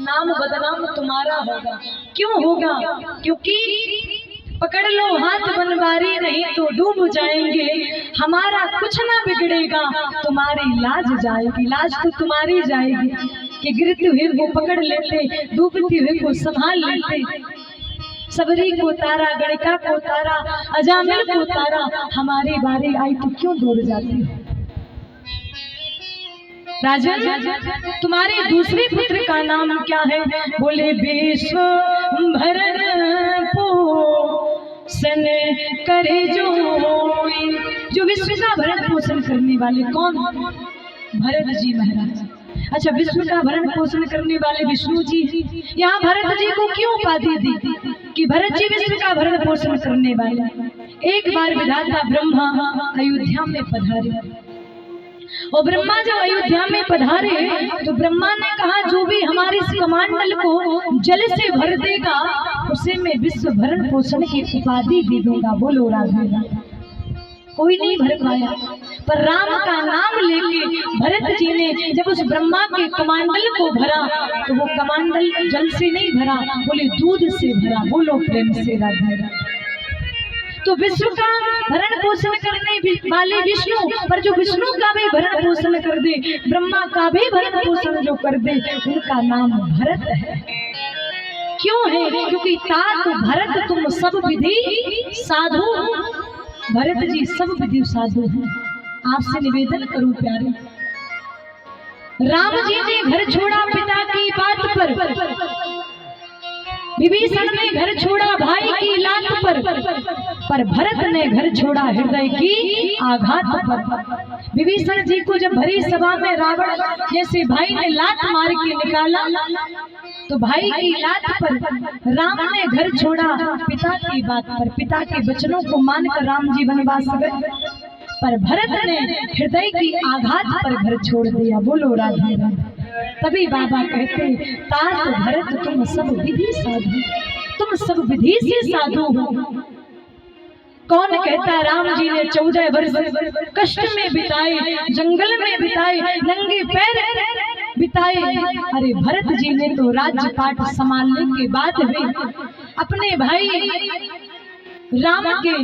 नाम बदनाम तुम्हारा होगा। क्यों होगा? क्योंकि पकड़ लो हाथ बनवारी, नहीं तो डूब जाएंगे। हमारा कुछ ना बिगड़ेगा, तुम्हारी लाज जाएगी। लाज तो तुम्हारी जाएगी कि गिरते हुए को पकड़ लेते, डूबते हुए को संभाल लेते। सबरी को तारा, गणिका को तारा, अजामिल को तारा, हमारी बारी आई तो क्यों दूर जाती हो? राजन, तुम्हारे दूसरे पुत्र का नाम क्या है? बोले विश्व भरण पोषण करे जो विश्व का भरण पोषण करने वाले कौन? भरत जी महाराज। अच्छा, विश्व का भरण पोषण करने वाले विष्णु जी। यहाँ भरत जी को क्यों उपाधि दी कि भरत जी विश्व का भरण पोषण करने वाले? एक बार विधाता ब्रह्मा अयोध्या में पधारे, और ब्रह्मा जब अयोध्या में पधारे तो ब्रह्मा ने कहा जो भी हमारे इस कमंडल को जल से भर देगा उसे मैं विश्व भरण पोषण की उपाधि दे दूंगा। बोलो राधे राधे। कोई नहीं भर पाया, पर राम का नाम लेके भरत जी ने जब उस ब्रह्मा के कमंडल को भरा तो वो कमंडल जल से नहीं भरा, बोले दूध से भरा। बोलो प्रेम से राधे राधे। तो विश्व का भरण पोषण करने वाले विष्णु, पर जो विष्णु का भी भरण पोषण कर दे, ब्रह्मा का भी भरण पोषण जो कर दे, उनका नाम भरत है। क्यों है? क्योंकि तात भरत तुम सब विधि साधु। भरत जी सब विधि साधु हैं। आपसे निवेदन करूं प्यारे, राम जी ने घर छोड़ा पिता की बात पर, विभीषण ने घर छोड़ा भाई की लात पर भरत ने घर छोड़ा हृदय की आघात पर। विभीषण जी को जब भरी सभा में रावण जैसे भाई ने लात मार के निकाला तो भाई की लात पर राम ने घर छोड़ा पिता की बात पर। पिता के वचनों को मानकर राम जी वनवास गए, पर भरत ने हृदय की आघात पर घर छोड़ दिया। बोलो राधे राधे। तभी बाबा कहते तात भरत तुम सब विधि साधु, तुम सब विधि से साधु हो। कौन कहता राम जी ने 14 वर्ष कष्ट में बिताए, जंगल में बिताए, नंगे पैर बिताए। अरे भरत जी ने तो राज्य पाठ संभालने के बाद भी अपने भाई राम के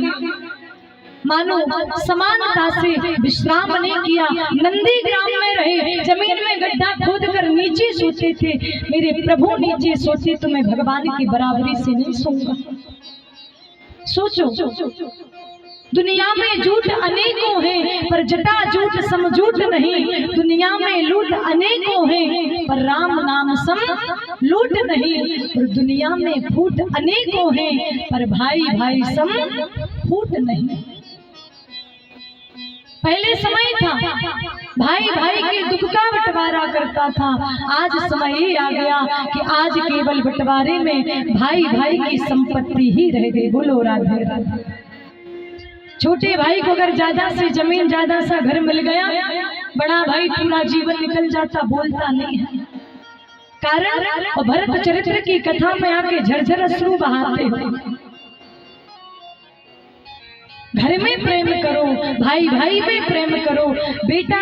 मानो समानता से विश्राम नहीं किया। नंदी ग्राम में रहे, जमीन में गड्ढा खोद कर नीचे सोते थे। मेरे प्रभु नीचे सोते तो मैं भगवान की बराबरी से नहीं सोऊंगा। सोचो, दुनिया में झूठ अनेकों हैं पर जटा झूठ समझूठ नहीं। दुनिया में लूट अनेकों हैं पर राम नाम सम लूट नहीं। और दुनिया में फूट अनेकों हैं पर भाई भाई सम फूट नहीं। पहले समय था भाई भाई के दुख का बंटवारा करता था, आज समय ये आ गया कि आज केवल बंटवारे में भाई भाई की संपत्ति ही रह गई। बोलो राधे राधे। छोटे भाई को अगर ज्यादा से जमीन ज्यादा सा घर मिल गया, बड़ा भाई पूरा जीवन निकल जाता, बोलता नहीं है। कारण और भरत चरित्र की कथा में आके झरझर अश्रु बहाते हो। घर में प्रेम करो, भाई भाई में प्रेम करो, बेटा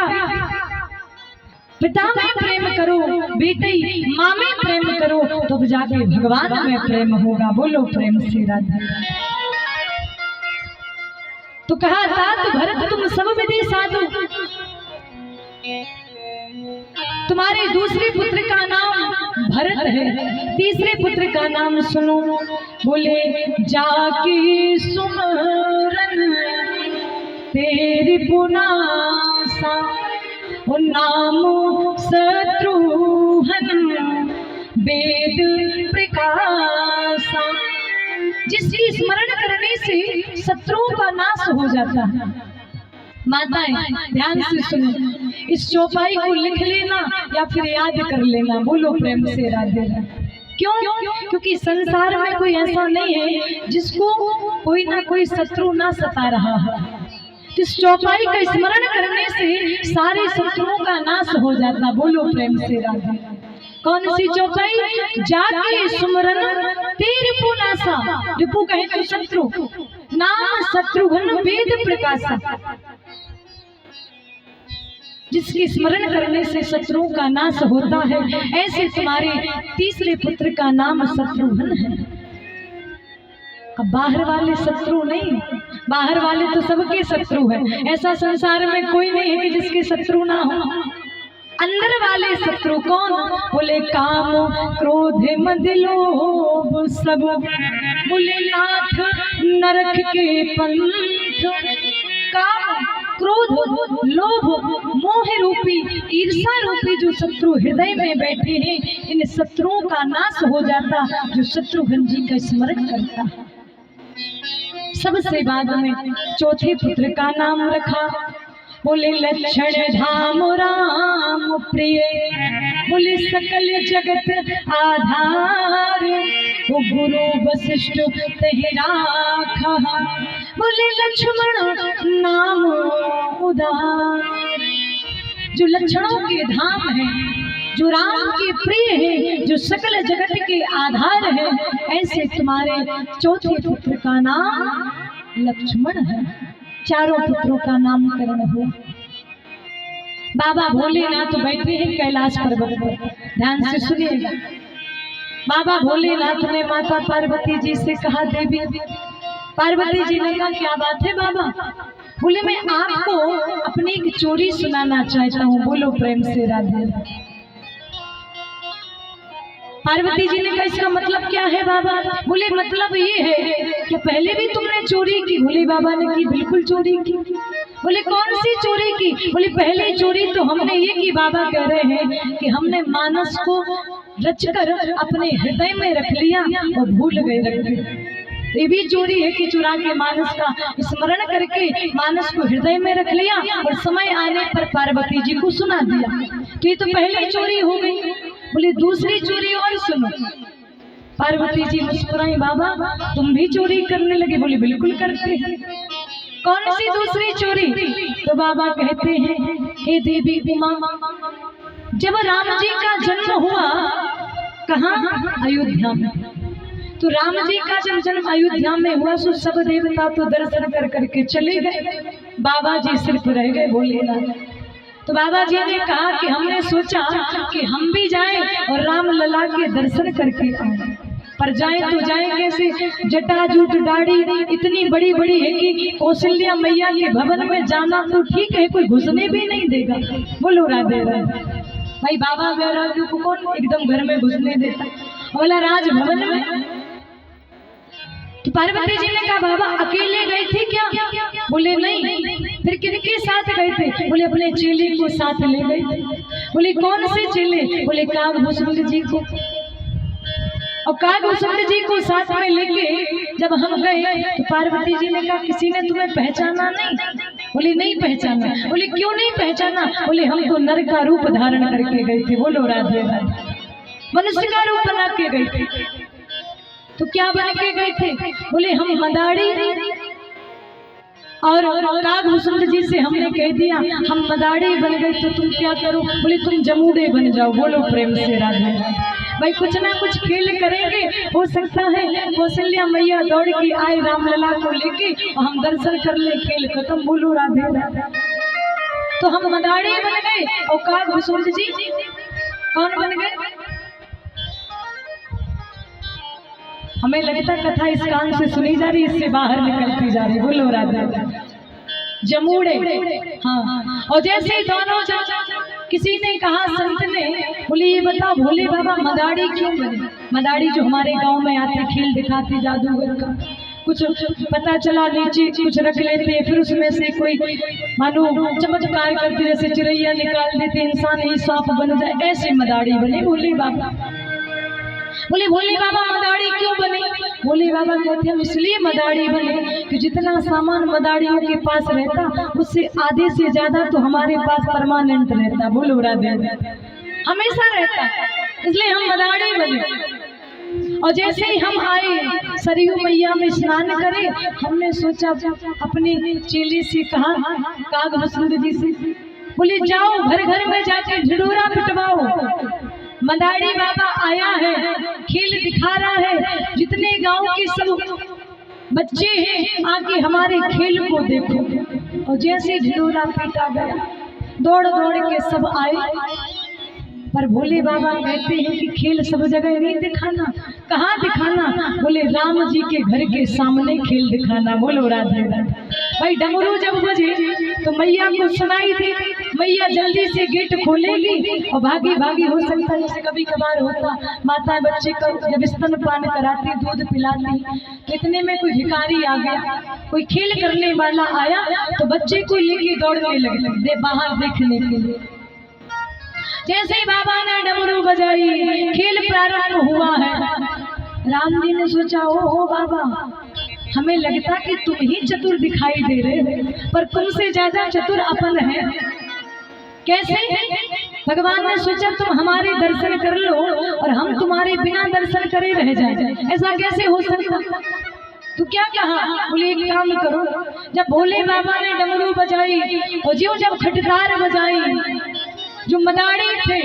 पिता में प्रेम करो, बेटी माँ में प्रेम करो, तो जाके भगवान में प्रेम होगा। बोलो प्रेम से राधे। तो कहा तात भरत तुम सब विधि साधु। तुम्हारे दूसरे पुत्र का नाम भरत है, तीसरे पुत्र का नाम सुनो। बोले जाकी सुमरन तेरी पुनासा, नाम शत्रुघ्न वेद प्रकाशा। जिसकी स्मरण करने से शत्रुओं का नाश हो जाता है। माताएं ध्यान से सुनो, इस चौपाई को लिख लेना या फिर याद कर लेना। बोलो प्रेम से राधे राधे। क्यों? क्योंकि संसार में कोई ऐसा नहीं है जिसको कोई ना कोई शत्रु ना सता रहा है। इस चौपाई का स्मरण करने से सारे शत्रुओं का नाश हो जाता। बोलो प्रेम से राधे। कौन सी चौपाई? जाके सुमरन तेरी पुनासा। रिपु कहे तो शत्रु, नाम शत्रुघ्न वेद प्रकाशा। जिसकी स्मरण करने से शत्रुओं का नाश होता है, ऐसे तुम्हारे तीसरे पुत्र का नाम शत्रुघ्न है। अब बाहर वाले शत्रु नहीं, बाहर वाले तो सबके शत्रु हैं। ऐसा संसार में कोई नहीं है कि जिसके शत्रु ना हो। अंदर वाले शत्रु कौन? बोले काम क्रोध मद लोभ सब, बोले नाथ नरक के पंथ। काम क्रोध लोभ मोह रूपी ईर्षा रूपी जो शत्रु हृदय में बैठे हैं, इन शत्रुओं का नाश हो जाता जो शत्रुघ्न जी का स्मरण करता। सबसे बाद में चौथे पुत्र का नाम रखा, बोले लक्षण धाम राम प्रिय, बोले सकल जगत आधार, वो गुरु वशिष्ठ तहि राखा, बोले लक्ष्मण नाम उदार। जो लक्षणों के धाम है, जो राम के प्रिय है, जो सकल जगत के आधार है, ऐसे तुम्हारे चौथे पुत्र का नाम लक्ष्मण है। चारों पुत्रों का नामकरण हुआ। बाबा भोलेनाथ बैठे हैं कैलाश पर्वत पर, ध्यान से सुनिएगा। बाबा भोलेनाथ ने माता पार्वती जी से कहा, देवी। पार्वती जी ने कहा, क्या बात है बाबा? बोले, मैं आपको अपनी एक चोरी सुनाना चाहता हूँ, बोलो प्रेम से राधे। पार्वती जी ने कहा, इसका मतलब क्या है बाबा? बोले, मतलब ये है कि पहले भी तुमने चोरी की? बोले, बाबा ने की, बिल्कुल चोरी की। बोले, कौन सी चोरी की? बोले, पहली चोरी तो हमने ये की, बाबा कह रहे हैं कि हमने मानस को रचकर अपने हृदय में रख लिया और भूल गए रखते। ये भी चोरी है कि चुरा के मानस का स्मरण करके मानस को हृदय में रख लिया और समय आने पर पार्वती जी को सुना दिया। तो ये तो पहली चोरी हो गई। बोले, दूसरी चोरी और सुनो। पार्वती जी मुस्कुराई, बाबा तुम भी चोरी करने लगे? बोले, बिल्कुल करते हैं। कौन सी दूसरी चोरी? तो बाबा कहते हैं, हे देवी उमा, जब राम जी का जन्म हुआ कहाँ? अयोध्या में। तो राम जी का जब जन्म अयोध्या में हुआ तो सब देवता तो दर्शन कर करके चले गए, बाबा जी सिर्फ रह गए भोलेनाथ। तो बाबा जी ने कहा कि हमने सोचा कि हम भी जाएं और राम लला के दर्शन करके आए, पर जाए तो जाए कैसे? जटाजूट दाढ़ी इतनी बड़ी बड़ी है कि कौशल्या मैया के भवन में जाना तो ठीक है, कोई घुसने भी नहीं देगा। बोलो राधे राधे। भाई बाबा वैराग्य को कौन एकदम घर में घुसने देता? बोला, राजभवन में। तो पार्वती जी ने कहा, बाबा अकेले गए थे क्या? बोले, नहीं। फिर किनके साथ गए थे? बोले, अपने चेले को साथ ले गए। बोले, कौन से चेले? बोले, कागभूषण जी को। और कागभूषण जी को साथ में लेके जब हम गए तो पार्वती जी ने कहा, किसी ने तुम्हें पहचाना नहीं? बोले, नहीं पहचाना। बोले, क्यों नहीं पहचाना? बोले, हम तो नर का रूप धारण करके गए थे। बोलो राधे राधे। मनुष्य का रूप बना के गए थे। तो क्या बन के गए थे? बोले, हम मदारी। और कागभूषण जी से हमने कह दिया हम मदारी बन गए तो तुम क्या करो? बोले, तुम जमूड़े बन जाओ। बोलो प्रेम से राधे। भाई कुछ ना कुछ खेल करेंगे, हो सकता है कौशल्या मैया दौड़ के आए रामलला को लेके और हम दर्शन कर ले, खेल खत्म। बोलो राधे राधे। तो हम मदारी बन गए और कागभूषण जी कौन बन गए? हमें लगता कथा इस कान से सुनी जा रही, इससे बाहर निकलती जा रही। बोलो राधे। जमूड़े, हाँ। और जैसे ही दोनों किसी ने कहा, संत ने, बोले, ये बताओ भोले बाबा मदारी क्यों बने? मदारी जो हमारे गांव में आते खेल दिखाते जादूगर का, कुछ पता चला नीचे कुछ रख लेते, फिर उसमें से कोई मानो चमत्कार करते, जैसे चिड़ैया निकाल देते, इंसान ही सांप बन जाए, ऐसे मदारी बने भोले बाबा। बोले, भोले बाबा मदारी क्यों बने? भोले बाबा कहते हम इसलिए मदारी बने कि जितना सामान मदारियों के पास रहता उससे आधे से ज्यादा तो हमारे पास परमानेंट रहता। बोलो राधे। हमेशा रहता, इसलिए हम मदारी बने। और जैसे ही हम आए सरयू मैया में स्नान करे, हमने सोचा अपने चेले से कहा, कागभूषण जी से, बोले, जाओ घर घर में जाके ढिढोरा पिटवाओ, मदारी बाबा आया है, खेल दिखा रहा है, जितने गांव के सब बच्चे हैं आके हमारे खेल को देखो। और जैसे ढिढोरा पीटा गया, दौड़ दौड़ के सब आए, पर भोले बाबा कहते हैं कि खेल सब जगह नहीं दिखाना। कहाँ दिखाना? बोले राम जी के घर के सामने खेल दिखाना। बोलो राधे राधे। भाई डमरू जब बजे तो मैया को सुनाई दी, मैया जल्दी से गेट खोलेगी और भागी भागी, हो सकता है जैसे कभी कभार होता, माता बच्चे को जब स्तनपान कराती, दूध पिलाती, तो इतने में कोई भिखारी आ गया, कोई खेल करने वाला आया तो बच्चे को लेके दौड़ने लगे बाहर देखने के लिए। जैसे ही बाबा ने डमरू बजाई, खेल प्रारंभ हुआ है। राम जी ने सोचा, ओ बाबा, हमें लगता कि तुम ही चतुर दिखाई दे रहे हो, पर तुमसे ज्यादा चतुर अपन है। कैसे? भगवान ने सोचा तुम हमारे दर्शन कर लो और हम तुम्हारे बिना दर्शन करे रह जाए, ऐसा कैसे हो सकता? तो क्या कहा? बोले एक काम करो, जब भोले बाबा ने डमरू बजाई और ज्यों जब खटकार बजाई, जो मदारी थे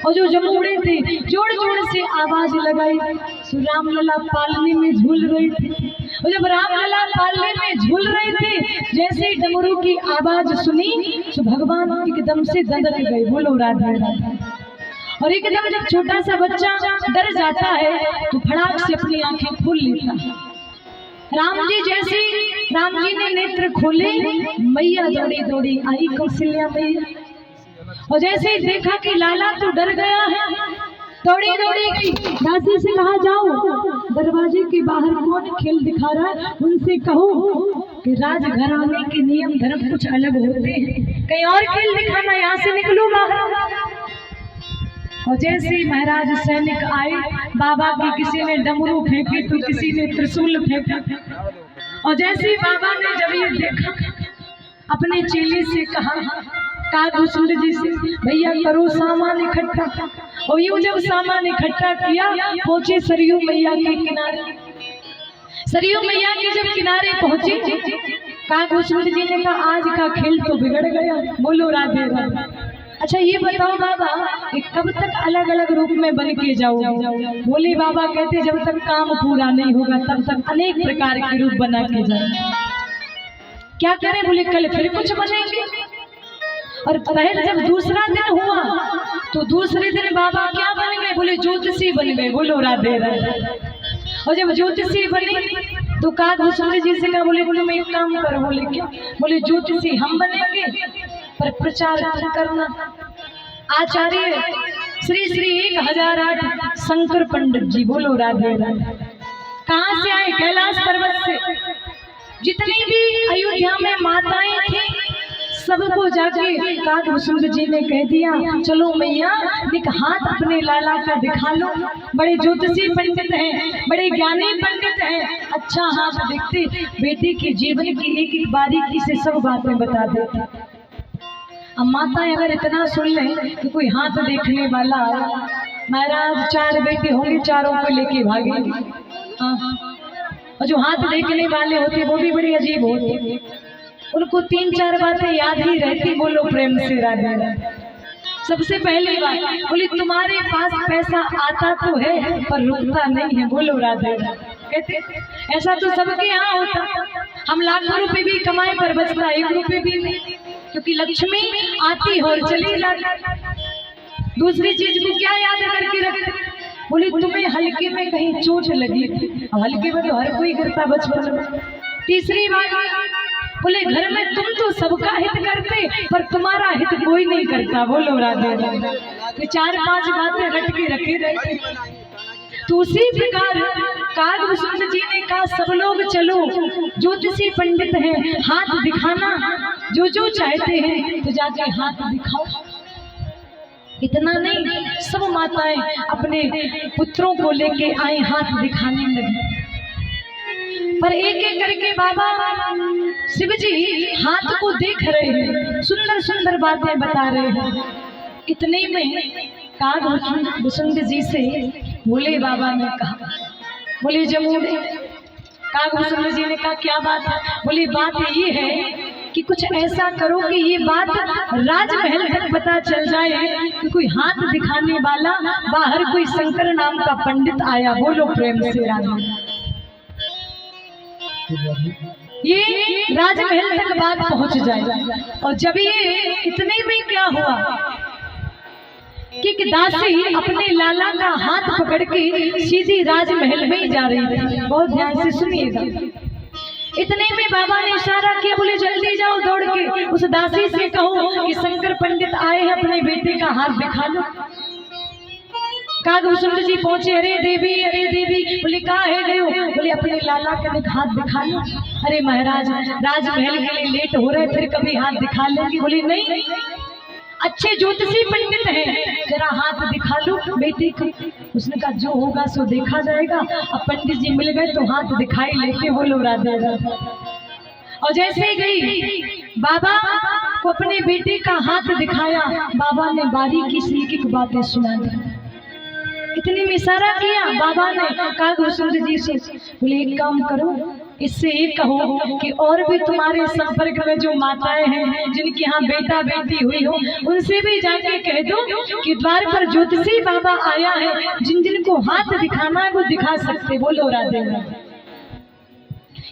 और जो जमूड़े थे जोड़ जोड़ से आवाज लगाई, सो रामलला पालने में झूल रही थी। और जब रामलला पालने में झूल रहे थे, जैसे ही डमरू की आवाज सुनी तो भगवान एकदम से दंदक गए। बोलो राधे राधे। और एकदम जब छोटा सा बच्चा डर जाता है तो फटाक से अपनी आंखें खोल लेता है। राम जी ने नेत्र खोले, मैया दौड़ी दौड़ी आई, कौशल्या मैया। और जैसे ही देखा कि लाला तो डर गया है, दौड़ी दौड़ी की दासी से कहा, जाओ दरवाजे के बाहर कौन खेल दिखा रहा है, उनसे कहो कि राजघराने के नियम धर्म कुछ अलग होते हैं, कहीं और खेल दिखाना, यहाँ से निकलो बाहर। और जैसे ही महाराज सैनिक आए, बाबा की किसी ने डमरू फेंकी तो किसी ने त्रिशूल फेंका। और जैसे ही बाबा ने जब ये देखा, अपने चेले से कहा, कागभूषण जी से, भैया करो सामान इकट्ठा। और यूं जब सामान इकट्ठा किया, पहुंचे सरयू मैया के किनारे। सरयू मैया के जब किनारे पहुंचे, कागभूषण जी ने कहा, आज का खेल तो बिगड़ गया। बोलो राधे राधे। अच्छा ये बताओ बाबा, कब तक अलग अलग रूप में बन के जाओ? बोले बाबा कहते, जब तक काम पूरा नहीं होगा तब तक अनेक प्रकार के रूप बना के जाए। क्या करें? बोले कल फिर कुछ बनेंगे। और पहले जब दूसरा दिन हुआ तो दूसरे दिन बाबा क्या बन गए? बोले ज्योतिषी बन गए। बोलो राधे राधे। और जब ज्योतिषी बने तो कागभूषण जी से कहा, बोले तुम एक काम करो। बोले क्या? बोले ज्योतिषी हम बनेंगे पर प्रचार करना। आचार्य श्री श्री 1008 शंकर पंडित जी। बोलो राधे राधे। कहाँ से आए? कैलाश पर्वत से। जितनी भी अयोध्या में माताएं थी सबको जाके कागभूषण जी ने कह दिया, चलो मैया एक हाथ अपने लाला का दिखा लो, बड़े ज्योतिषी पंडित हैं, बड़े ज्ञानी पंडित हैं, अच्छा हाथ देखते, बेटी के जीवन की एक एक बारीकी से सब बातें बता देते। अब माताएं अगर इतना सुन लें कि कोई हाथ देखने वाला आया, महाराज 4 बेटे होंगे, चारों को लेके भागे। हाँ, और जो हाथ देखने वाले होते वो भी बड़ी अजीब होते, उनको 3-4 बातें याद ही रहती। बोलो प्रेम से राधे राधे। सबसे पहली बात, बोली तुम्हारे पास पैसा आता तो है पर रुकता नहीं है। बोलो राधे राधे। कहते ऐसा तो सबके यहाँ होता, हम लाखों रुपए भी कमाए पर बचता 1 रुपए भी नहीं, क्योंकि लक्ष्मी आती और चली जाती। दूसरी चीज को क्या याद करके रखते? बोले तुम्हें हल्के में कहीं चोट लगी थी, हल्के में तो हर कोई गिरता बचपन में। तीसरी बात, बोले घर में तुम तो सबका हित करते पर तुम्हारा हित कोई नहीं करता। बोलो राधे राधे। तो 4-5 बातें रट के रखे रहते। तो उसी प्रकार कागभूषण जी ने कहा, सब लोग चलो, ज्योतिषी पंडित हैं, हाथ दिखाना, जो जो चाहते हैं तो जाके हाथ दिखाओ। इतना नहीं, सब माताएं अपने पुत्रों को लेके आए, हाथ दिखाने लगी। पर एक एक करके बाबा शिव जी हाथ को देख रहे हैं, सुंदर सुंदर बातें बता रहे हैं। इतने में कागभूषण जी से भोले बाबा ने कहा, बोले जमूड़े। कागभूषण जी ने कहा क्या बात है? बोले बात ये है कि कुछ ऐसा करो कि ये बात राजमहल तक पता चल जाए कि कोई हाथ दिखाने वाला बाहर कोई शंकर नाम का पंडित आया। बोलो प्रेम से राधे। ये राजमहल तक बात पहुंच जाए। और जब ये इतने में क्या हुआ कि दासी अपने लाला का हाथ पकड़ के सीधी राजमहल में ही जा रही थी। बहुत ध्यान से सुनिएगा। इतने में बाबा ने इशारा किया, बोले जल्दी जाओ दौड़ के उस दासी से कहो कि शंकर पंडित आए हैं, अपने बेटे का हाथ दिखा लो। कागभूषण जी पहुंचे, अरे देवी, बोले कहाँ है गए हो? बोले अपने लाला का हाथ दिखा लो। अरे महाराज, राजमहल के लिए लेट हो रहे, फिर कभी हाथ दिखा लेंगे। बोले नहीं, अच्छे ज्योतिषी पंडित हैं, जरा हाथ दिखा लो बेटे को। उसने कहा जो होगा सो देखा जाएगा। अब पंडित जी मिल गए तो हाथ दिखाई लेके बोलो राधे राधे। और जैसे ही गई बाबा को अपने बेटे का हाथ दिखाया, बाबा ने बारीकी से एक बातें सुना दी। इतनी में इशारा किया बाबा ने कागभूषण जी से, बोले एक काम करो, इससे ये कहो कि और भी तुम्हारे संपर्क में जो माताएं हैं जिनके यहाँ बेटा बेटी हुई हो, उनसे भी जाके कह दो कि द्वार पर ज्योतिषी बाबा आया है, जिन जिन को हाथ दिखाना है वो दिखा सकते। बोलो राधे राधे।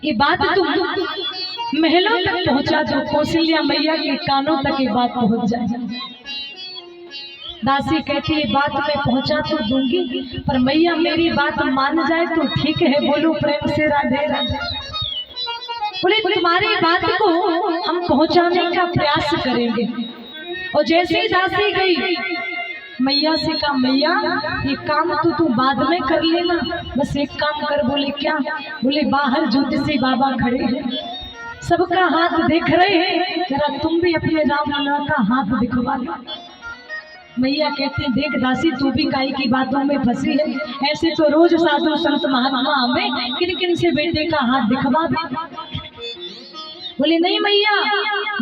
ये बात तुम महलों तक पहुंचा दो, कौशल्या मैया के कानों तक ये बात पहुंच जाए। दासी कहती है बात मैं पहुंचा तो दूंगी, पर मैया मेरी बात मान जाए तो ठीक है। बोलो प्रेम से राधे राधे। बोले तुम्हारी बात को हम पहुंचाने का प्रयास करेंगे। और जैसे ही दासी गई, मैया से कहा मैया ये काम तो तू बाद में कर लेना, बस एक काम कर। बोले क्या? बोले बाहर ज्योतिषी बाबा खड़े हैं, सबका हाथ देख रहे हैं, जरा तुम भी अपने रामलला का हाथ दिखवा लो। मैया कहती देख दासी, तू भी काई की बातों में फंसी है, ऐसे तो रोज साधु संत महात्मा हमें किन किन से बेटे का हाथ दिखवा दे। बोले नहीं मैया,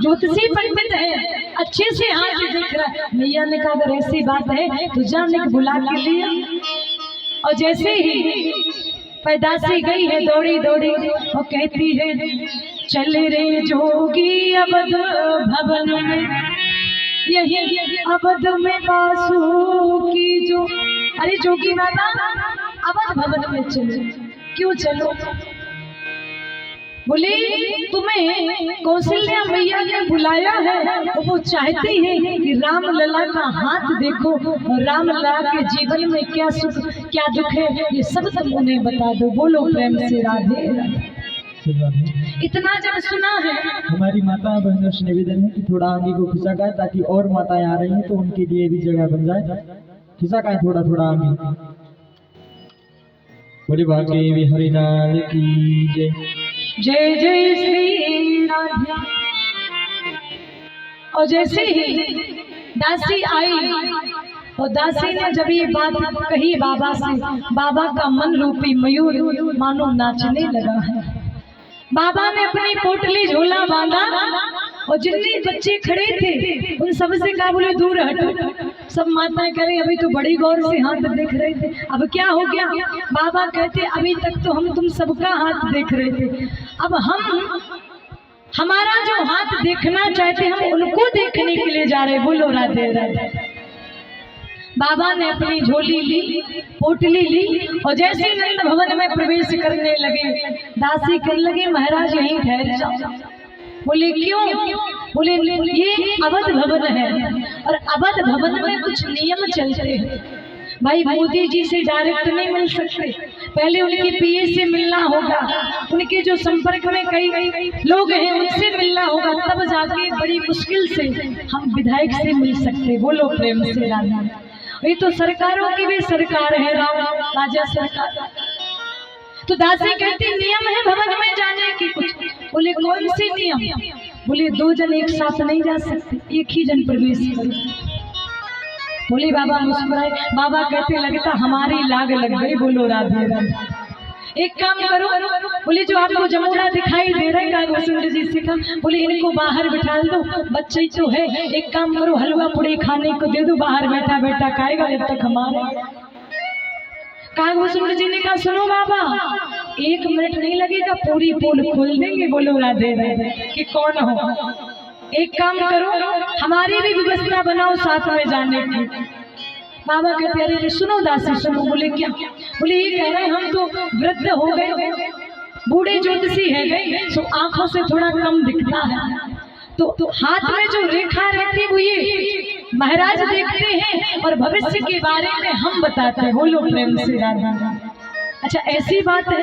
ज्योतिषी पंडित है, अच्छे से हाथ दिख रहा है। मैया ने कहा अगर ऐसी बात है तो जाने के बुला के लिया। और जैसे ही पैदासी गई है दौड़ी दौड़ी और कहती है चल रे जोगी अवध भवन में, यही अवध में बासु की जो। अरे जोगी माता अवध भवन में चलो। क्यों चलो? बोले तुम्हें कौशल्या मैया ने बुलाया है, वो चाहती है कि रामलला का हाथ देखो और रामलला के जीवन में क्या सुख क्या दुख है ये सब तुम उन्हें बता दो। बोलो प्रेम से राधे राधे। इतना जब सुना है, हमारी माता बहनों से निवेदन है कि थोड़ा आगे को खिंचा का, ताकि और माताएं आ रही हैं तो उनके लिए भी जगह बन जाए। खिंचा का थोड़ा थोड़ा आगे। बड़ी भाग्य हरिलाल की जय। जय जय श्री राधे। और जैसे ही दासी आई और दासी ने जब ये बात कही बाबा से, बाबा का मन रूपी मयूर मानो नाचने लगा है। बाबा ने अपनी पोटली झोला बांधा और जितने बच्चे खड़े थे उन सब से कहा बोले दूर हटो। सब माताएं करें अभी तो बड़ी गौर से हाथ देख रहे थे, अब क्या हो गया? बाबा कहते अभी तक तो हम तुम सबका हाथ देख रहे थे, अब हम हमारा जो हाथ देखना चाहते हम उनको देखने के लिए जा रहे। बोलो राधे राधे। बाबा ने अपनी झोली ली, पोटली ली और जैसे नंद भवन में प्रवेश करने लगे, दासी करने लगे महाराज यहीं ठहर जाओ। बोले क्यों? बोले ये अवध भवन है और अवध भवन में कुछ नियम चलते हैं भाई। मोदी जी से डायरेक्ट नहीं मिल सकते, पहले उनके पीए से मिलना होगा, उनके जो संपर्क में कई लोग हैं उनसे मिलना होगा, तब जाके बड़ी मुश्किल से हम विधायक से मिल सकते। बोलो प्रेम से राधा। ये तो सरकारों की भी सरकार है, राम राजा सरकार। तो दासी कहती नियम है भवन में जाने की कुछ। बोले कौन सी नियम? बोले 2 जन एक साथ नहीं जा सकते, एक ही जन प्रवेश करे। बोले बाबा मुस्कुराए। बाबा कहते लगता हमारी लाग लग गई। बोलो राधे राधे। एक काम करो, बोले जो आपको जमुना दिखाई दे रहा है कागभूषण जी से कहा, बोले इनको बाहर बिठा दो, बच्चे तो है, एक काम करो हलवा पूड़ी खाने को दे दो, बाहर बैठा बैठा खाएगा जब तक हमारे। कागभूषण जी ने कहा सुनो बाबा 1 मिनट नहीं लगेगा, पूरी पोल खोल देंगे। बोलो राधे राधे। कि कौन हो? एक काम करो हमारी भी व्यवस्था बनाओ साथ में जाने की। बाबा कहते अरे सुनो दासी सुनो। बोले क्या? बोले ये कह रहे हम तो वृद्ध हो गए, बूढ़े ज्योतिषी है गए सो आंखों से थोड़ा कम दिखता है, तो हाथ में जो रेखा रहती वो ये महाराज देखते हैं और भविष्य के बारे में हम बताते हैं। बोलो प्रेम से राधा। अच्छा ऐसी बात है,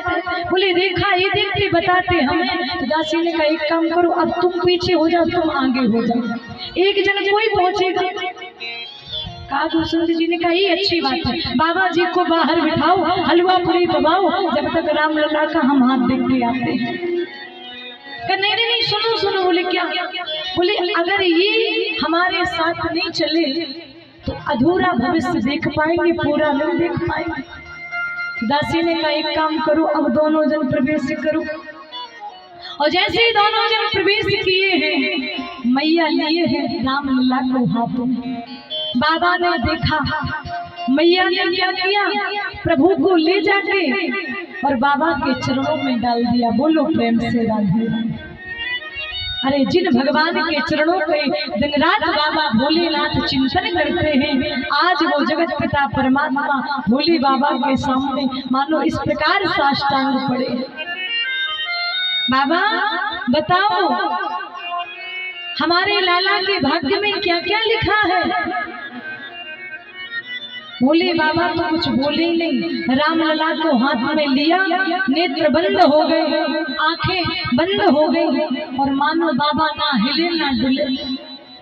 बोले रेखा ये देखते बताते हमें। तो दासी ने कहा एक काम करो, अब तुम पीछे हो जाओ, तुम आगे हो जाओ, एक जन कोई पहुंचेगा। कहा दुष्यंत जी ने कहा ये अच्छी बात है, बाबा जी को बाहर बिठाओ, हलवा पूरी पवाओ, जब तक राम लला का हम हाथ देखते आते हैं। नहीं नहीं नहीं सुनो सुनो। बोले क्या? बोले अगर ये हमारे साथ नहीं चले तो अधूरा भविष्य देख पाएंगे, पूरा नहीं देख पाएंगे। दासी ने कहा एक काम करो, अब दोनों जन प्रवेश करो। और जैसे ही दोनों जन प्रवेश किए हैं, मैया लिए हैं राम लला को हाथों में। बाबा ने देखा, मैया ने क्या किया, प्रभु को ले जाके और बाबा के चरणों में डाल दिया। बोलो प्रेम से राधे। अरे जिन भगवान के चरणों पे दिन रात बाबा भोलेनाथ चिंतन करते हैं, आज वो जगत पिता परमात्मा भोले बाबा के सामने मानो इस प्रकार साष्टांग पड़े। बाबा बताओ हमारे लाला के भाग्य में क्या क्या लिखा है? बोले बाबा तो कुछ बोले ही नहीं। राम लला को हाथ में लिया, नेत्र बंद हो गए, आंखें बंद हो गई और मानो बाबा ना हिले ना डुले।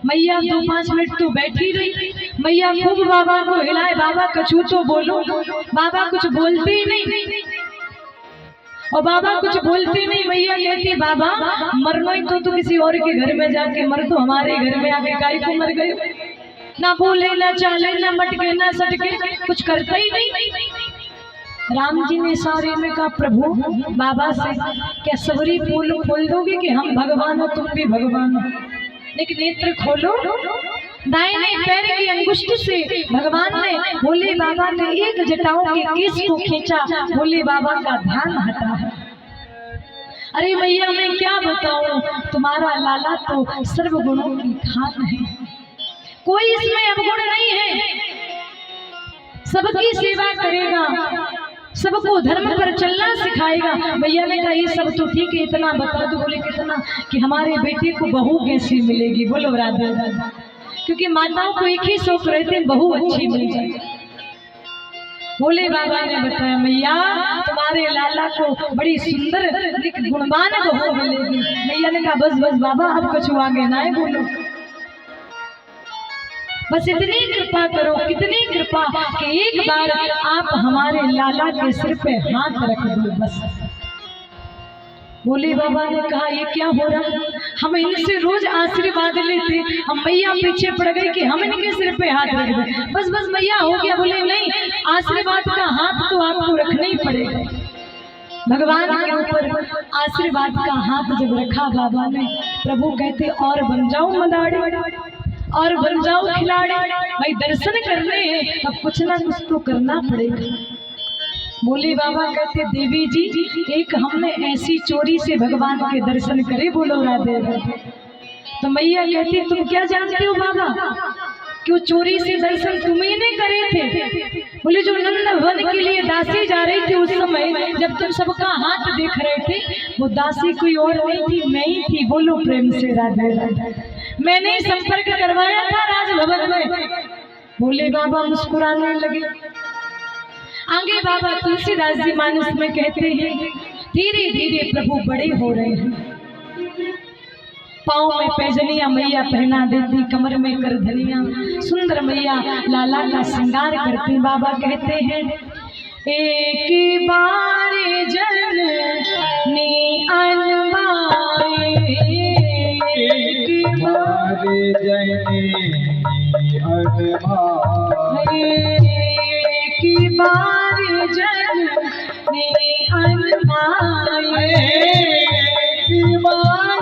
मैया 2-5 मिनट तो बैठी रही। मैया खूब बाबा को हिलाए, बाबा कछु तो बोलो। बाबा कुछ बोलते ही नहीं और बाबा कुछ बोलते नहीं। मैया कहती बाबा मरना ही तो किसी और के घर में जाके मर, तो हमारे घर में आके गाय को मर गए। ना बोले ना चाले ना मटके ना सटके, कुछ करता ही नहीं। राम जी ने सारे में कहा प्रभु बाबा से क्या सबरी फूल खोल दोगे कि हम भगवान हो तुम भी भगवान हो? लेकिन नेत्र खोलो। दाहिने पैर की अंगुष्ठ से भगवान ने भोले बाबा ने एक जटाओं के केस को खींचा, भोले बाबा का ध्यान हटा है। अरे मैया मैं क्या बताऊं, तुम्हारा लाला तो सर्व गुणों की खान है, कोई इसमें अवगुण नहीं है, सबकी सेवा करेगा, सबको धर्म पर चलना सिखाएगा। भैया ने कहा ये सब तो ठीक है, इतना बता दो। बोले कितना? कि हमारे बेटे को बहू कैसी मिलेगी। बोलो राधा राधा। क्योंकि माताओं को एक ही शौक रहते हैं, बहू अच्छी मिल जाए। भोले बाबा ने बताया मैया तुम्हारे लाला को बड़ी सुंदर गुणवान बहू मिलेगी। मैया ने कहा बस बस बाबा अब कुछ आगे ना है, बोलो बस इतनी कृपा करो, कितनी कृपा कि एक बार आप हमारे लाला के सिर पे हाथ रख दो बस। भोले बाबा ने कहा ये क्या हो रहा है, हम इनसे रोज आशीर्वाद लेते, हम मैया पीछे पड़ गई कि हम इनके सिर पे हाथ रख दें। बस बस मैया हो गया। बोले नहीं, आशीर्वाद का हाथ तो आपको रखना ही पड़ेगा। भगवान के ऊपर आशीर्वाद का हाथ जब रखा बाबा ने, प्रभु कहते और बन जाओ मदाड़ी और बन जाओ खिलाड़ी। भाई दर्शन करने हैं अब कुछ ना कुछ तो करना पड़ेगा। भोले बाबा कहते देवी जी एक हमने ऐसी चोरी से भगवान के दर्शन करे। बोलो राधे राधे। तो मैया कहती तुम क्या जानते हो बाबा, क्यों चोरी से दर्शन तुम्ही ने करे थे? बोले जो नंद वन के लिए दासी जा रही थी उस समय जब तुम सबका हाथ देख रहे थे, वो दासी कोई और नहीं थी, मैं ही थी। बोलो प्रेम से राधे राधे। मैंने संपर्क करवाया था राजभवन में। भोले बाबा मुस्कुराने लगे। आगे बाबा तुलसीदास जी मानस में कहते हैं धीरे धीरे प्रभु बड़े हो रहे हैं। पाँव में पैजनिया मैया पहना देती, कमर में करधनिया, सुंदर मैया लाला का श्रृंगार करती। बाबा कहते हैं एक बार जननी अनवाए, एक बार जननी अनवाए, एक बार जननी अनवाए, एक बार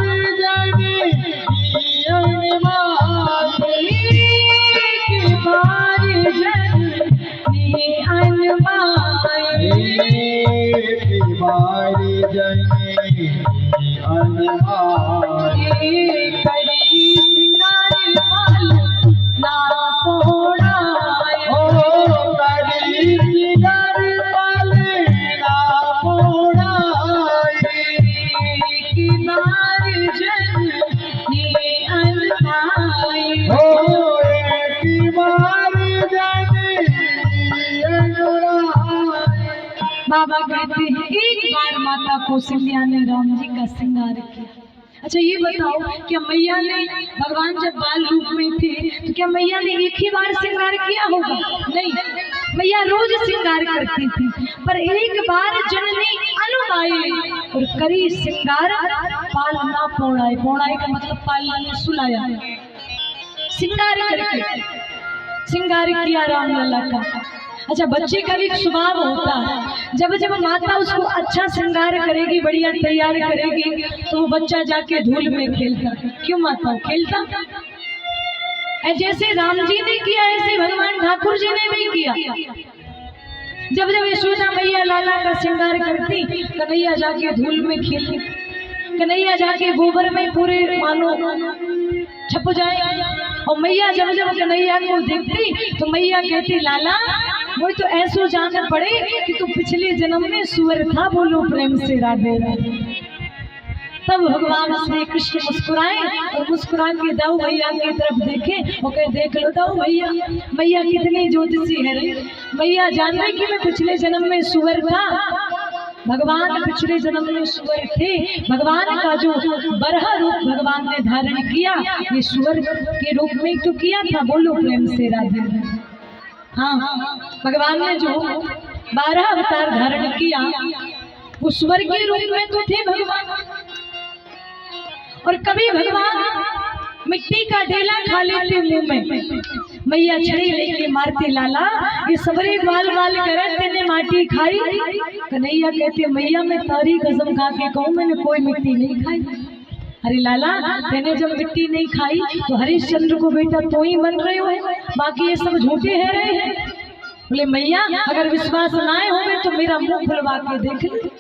बाबा कहते हैं एक बार माता कौशल्या ने राम जी का श्रृंगार किया। अच्छा ये बताओ, क्या मैया ने, भगवान जब बाल रूप में थे तो क्या मैया ने एक ही बार श्रृंगार किया होगा? नहीं, मैया रोज श्रृंगार करती थी, पर एक बार जननी अनुबाई और करी श्रृंगार पालना पौड़ाए। पौड़ाए का मतलब पालना में सुलाया, श्रृंगार करके श्रृंगार किया राम लला का। अच्छा बच्चे का भी स्वभाव होता है, जब जब माता उसको अच्छा श्रृंगार करेगी, बढ़िया तैयार करेगी, तो वो बच्चा जाके धूल में खेलता। क्यों माता खेलता? जैसे राम जी ने किया ऐसे भगवान ठाकुर जी ने भी किया। जब जब यशोदा मैया लाला का श्रृंगार करती, कन्हैया जाके धूल में खेलती, कन्हैया जाके गोबर में पूरे मानो छप जाए। और मैया जब जब कन्हैया को देखती तो मैया कहती, लाला वो तो ऐसो जान पड़े कि तू पिछले जन्म में सुअर था, बोलो प्रेम से राधे राधे। तब भगवान श्री कृष्ण मुस्कुराए और मुस्कुरा के दाऊ मैया की तरफ देखे और कहे, देख लो दाऊ मैया, मैया कितनी ज्योतिषी है रे। मैया जान रही कि मैं पिछले जन्म में सुअर था। भगवान पिछले जन्म में सुअर थे। भगवान का जो बरहा रूप भगवान ने धारण किया, ये सुअर के रूप में तो किया था, बोलो प्रेम से राधे। हाँ, भगवान ने जो 12 अवतार धारण किया वो सुअर के रूप में तो थे भगवान। और कभी भगवान मिट्टी का ढेला खा लेते मुंह में, मैया छड़ी लेके मारती, लाला ये सबरे बाल बाल करत तेने माटी खाई। कन्हैया कहते, मैया मैं तारी कसम खा के कहूँ मैंने कोई मिट्टी नहीं खाई। अरे लाला तेने जब मिट्टी नहीं खाई तो हरिश्चंद्र को बेटा तो ही बन रहे हो, बाकी ये सब झूठे है रहे हैं। बोले मैया अगर विश्वास ना हो तो मेरा मुंह खुलवा के देख ले।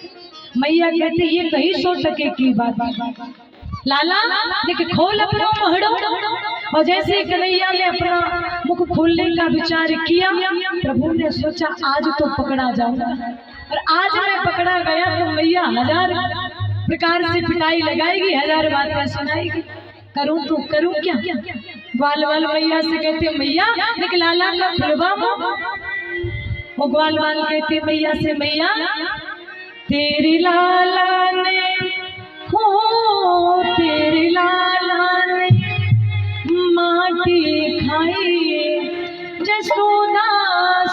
मैया कहते, ये कहीं 100 टके की बात लाला, लेकिन खोल अपना महड़ो। और जैसे कन्हैया ने अपना मुख खोलने का विचार किया, प्रभु ने सोचा आज तो पकड़ा जाऊंगा। और आज मैं पकड़ा गया तो मैया 1000 प्रकार से पिटाई लगाएगी, 1000 बातें सुनाएगी। करूं तो करूं क्या? ग्वाल वाल मैया से कहते, मैया लेकिन लाला का खुलवा। वो ग्वाल वाल कहते मैया से, मैया तेरी लाला ने हो, तेरी लाला ने माटी खाई, जसोदा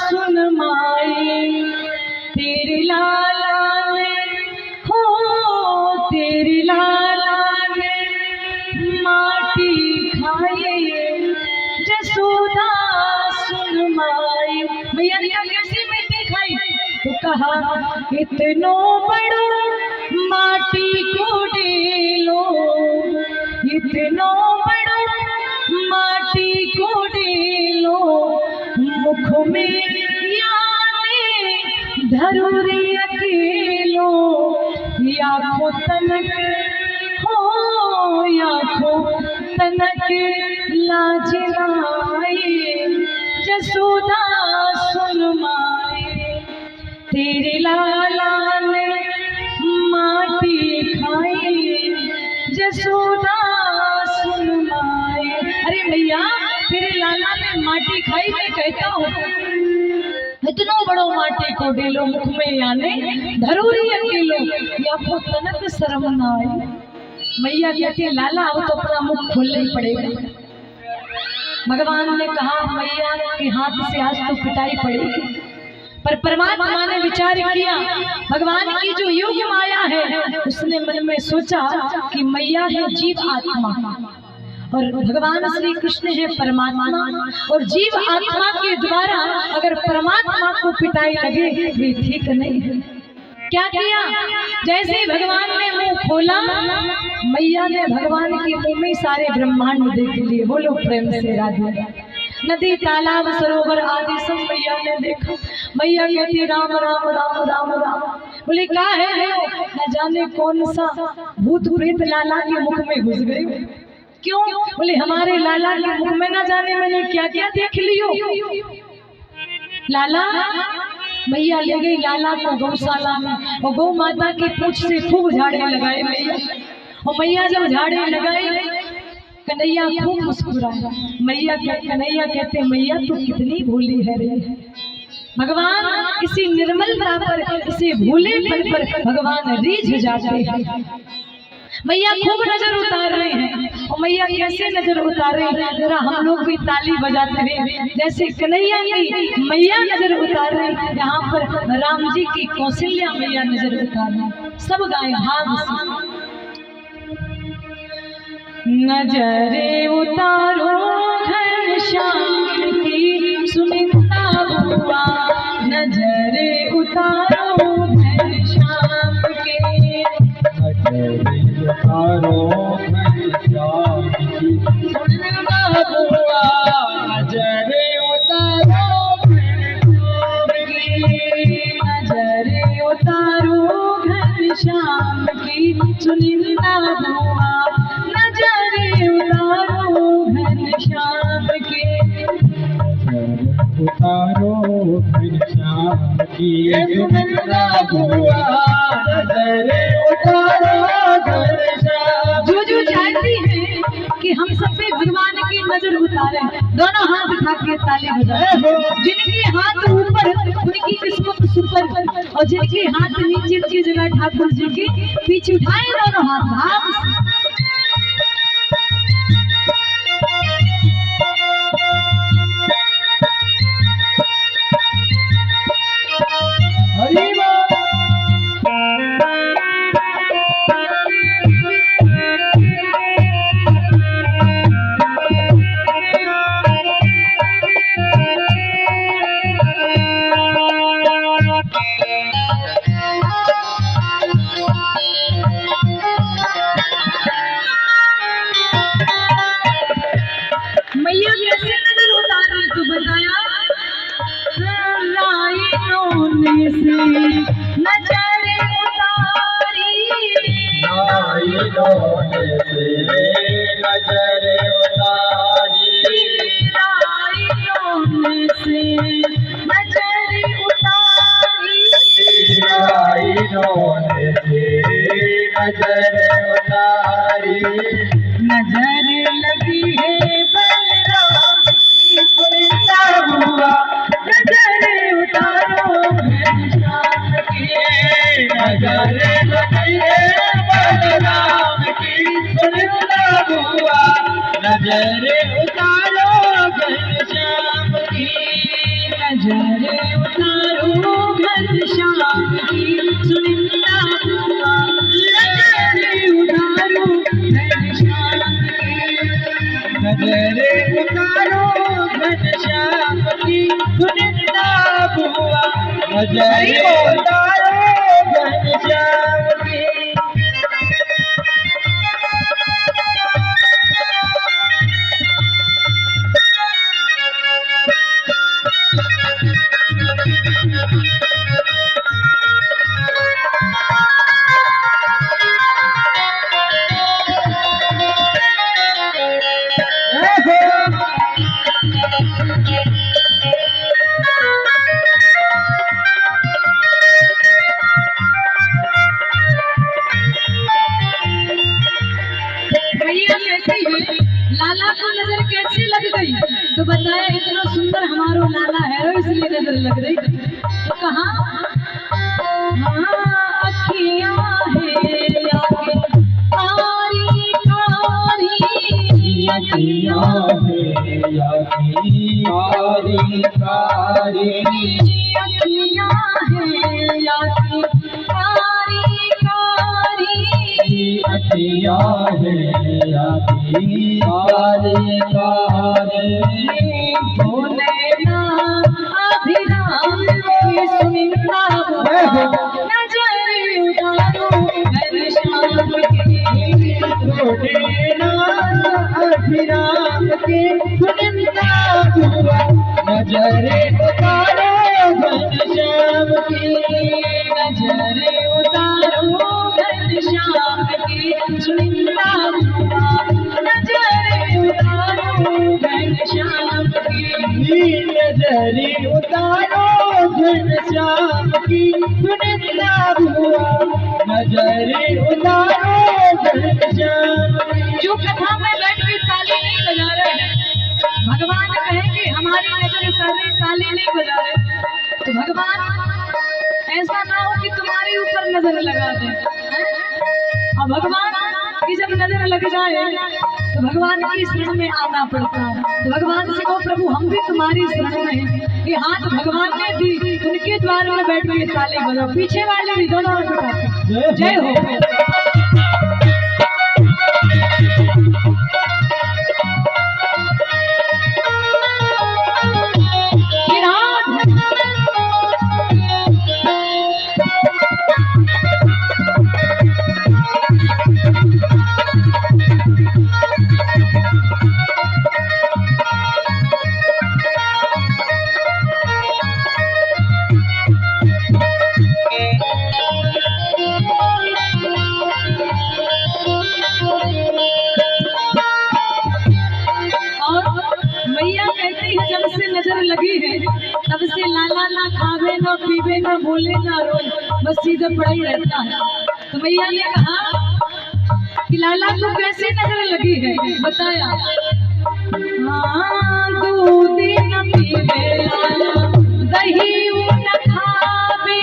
सुन माई। तेरी लाला ने हो, तेरी लाला ने माटी खाई, जसोदा सुन माई। भैया ने कैसी मिट्टी खाई? तो कहा इतनो बड़ो माटी को डेलो, इतनो बड़ो माटी को डेलो, मुख में याने धरुरी अकेलो। याखो तनक हो, याखो तनक लाज लाई, जसोदा सुन माई। तेरे लाला ने माटी खाई, जसोदा सुन माई। अरे भैया तेरे लाला ने माटी खाई, मैं कहता हूँ इतना बड़ो माटी को डेलो, मुख में आने धरूरी अकेलो, या को तनक शर्म ना आई। मैया कहती लाला अब तो अपना मुख खोलना ही पड़ेगा। भगवान ने कहा मैया के हाथ से आज तो पिटाई पड़ेगी। पर परमात्मा ने विचार किया, भगवान की जो योग माया है उसने मन में सोचा कि मैया है जीव आत्मा और भगवान श्री कृष्ण है परमात्मा, और जीव आत्मा के द्वारा अगर परमात्मा को पिटाई लगे तो ठीक नहीं है। क्या किया? जैसे भगवान ने मुंह खोला, मैया ने भगवान के मुंह में सारे ब्रह्मांड देख लिए। बोलो प्रेम से राधे। नदी तालाब सरोवर आदि सब मैया ने देखा। मैया कहती राम राम राम राम राम। बोले क्या है? न जाने कौन सा भूत प्रेत लाला के मुख में घुस गए। क्यों? बोले हमारे लाला के मुख में न जाने मैंने क्या क्या देख लियो। लाला मैया ले गई लाला को गौशाला में और गौ माता की पूंछ से खूब झाड़े लगाए मैया। और मैया जब झाड़े लगाए कन्हैया खूब मुस्कुराया। मैया कन्हैया कहते मैया तू कितनी भोली है रे, भगवान इसी निर्मलता पर, इसी भूलेपन पर भगवान रीझ जाते हैं। मैया खूब नजर उतार रहे हैं, और मैया कैसे नजर उतार रहे हैं, जरा हम लोग भी ताली बजाते हैं जैसे कन्हैया की मैया नजर उतार रहे हैं। यहाँ पर राम जी की कौशल्या मैया नजर उतार रहे हैं। सब गाए भाव से। नजरे उतारो घनश्याम की सुनिंदा बुआ, नजरे उतारो घनश्याम के, नजरे उतारो घनश्याम की सुनिंदा बुआ, नजरे उतारो घनश्याम की, नजरे उतारो घनश्याम की सुनिंदा बुआ, नजरे उतारो घनश्याम के, उतारो घनश्याम की सुनिंदा बुआ, नजरे उतारो घनश्याम। जो चाहती है कि हम सब पे भगवान की नजर उतारे, दोनों हाथ उठा के ताली बजाए। जिनके हाथ ऊपर उनकी किस्मत सुपर, और जिनके हाथ नीचे उनकी जगह ठाकुर जी की पीछे उठाए दोनों हाथ भाव से। मैया कैसे नजर उतार रही तू बताया? लाइनों में से नजर उतारी, लाइनों में से नजर उतारी, लाइनों में से नजर उतारी, लाइनों में से नजर उतारी, नजर लगी है बलराम की सुनिंदा बुआ, नजर उतारो घनश्याम की, नजर लगी है बलराम की सुनिंदा बुआ, नजर उतारो घनश्याम की, नजर उतारो घनश्याम की सुनिंदा बुआ, नजर उतारो घनश्याम की, नजर उतारो घनश्याम की सुनिंदा बुआ, नजर उतारो घनश्याम की। लाला को नजर कैसी लग गई? तो बताया इतना सुंदर हमारो लाला है, इसलिए नजर लग रही। तो कहा अखियां है आगे कारी कारी, अखियां है कारी कारी, अखियां है आगे कारी कारी, अखियां है कारी कारी, बोले ना अभिराम की सुनिंदा बुआ, नजर उतारो घनश्याम की, बोले ना अभिराम की सुनिंदा बुआ, नजर उतारो घनश्याम की, नजर उतारो घनश्याम की सुनिंदा बुआ, नजर उतारो घनश्याम की, नजर उतारो घनश्याम की सुनिंदा बुआ, नजर उतारो घनश्याम की। जो कथा में बैठ के ताली नहीं बजा रहे हैं, भगवान कहेंगे हमारी नजर उतार रहे, ताली नहीं बजा रहे, तो भगवान ऐसा ना हो कि तुम्हारे ऊपर नजर लगा दे, और भगवान की जब नजर लग जाए तो भगवान की शरण में आना पड़ता है। तो भगवान से कहो प्रभु हम भी तुम्हारी शरण में हैं। ये हाथ भगवान ने दी, उनके द्वार में बैठ के ताली बजाओ, पीछे वाले भी दोनों बैठा जय हो। लगी है तब से लाला ना खावे ना पीवे ना बोले ना रोए, बस सीधा पड़ा ही रहता है। तो मैया ने कहा कि लाला को कैसी नजर लगी है, बताया हाँ दूध न पीवे लाला दही न खावे,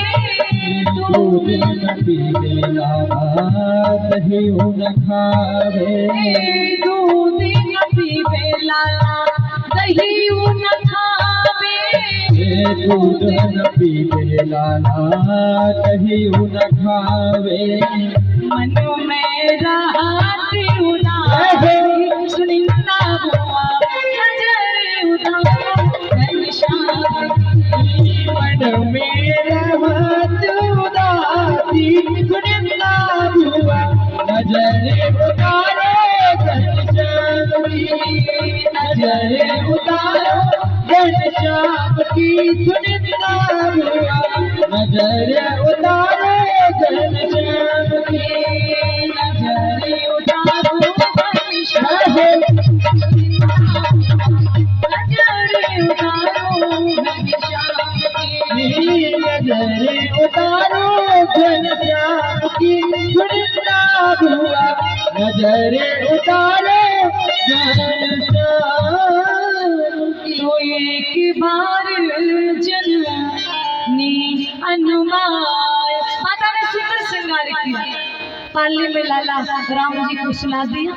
दूध न पीवे लाला दही न खावे, दूध न पीवे लाला दही न खावे, दूध न पीवे लाला दही न खावे, मनो में रहती उदास सुनिंदा हुआ नजर उदास घनश्याम, मन में रहती उदासी सुनिंदा हुआ नजर उतारो घनश्याम की, नजर उतारो घनश्याम की, सुनिंदा हुआ नजर उतारो घनश्याम की, नजर उतारो घनश्याम, नजर उतारो घनश्याम की, नजर उतारो घनश्याम की, सुनिंदा हुआ नजर उतारो घनश्याम की। तो एक बार जननी अनुमाय, माता ने सुंदर श्रृंगार किया, पालने में लाला राम जी को सुला दिया।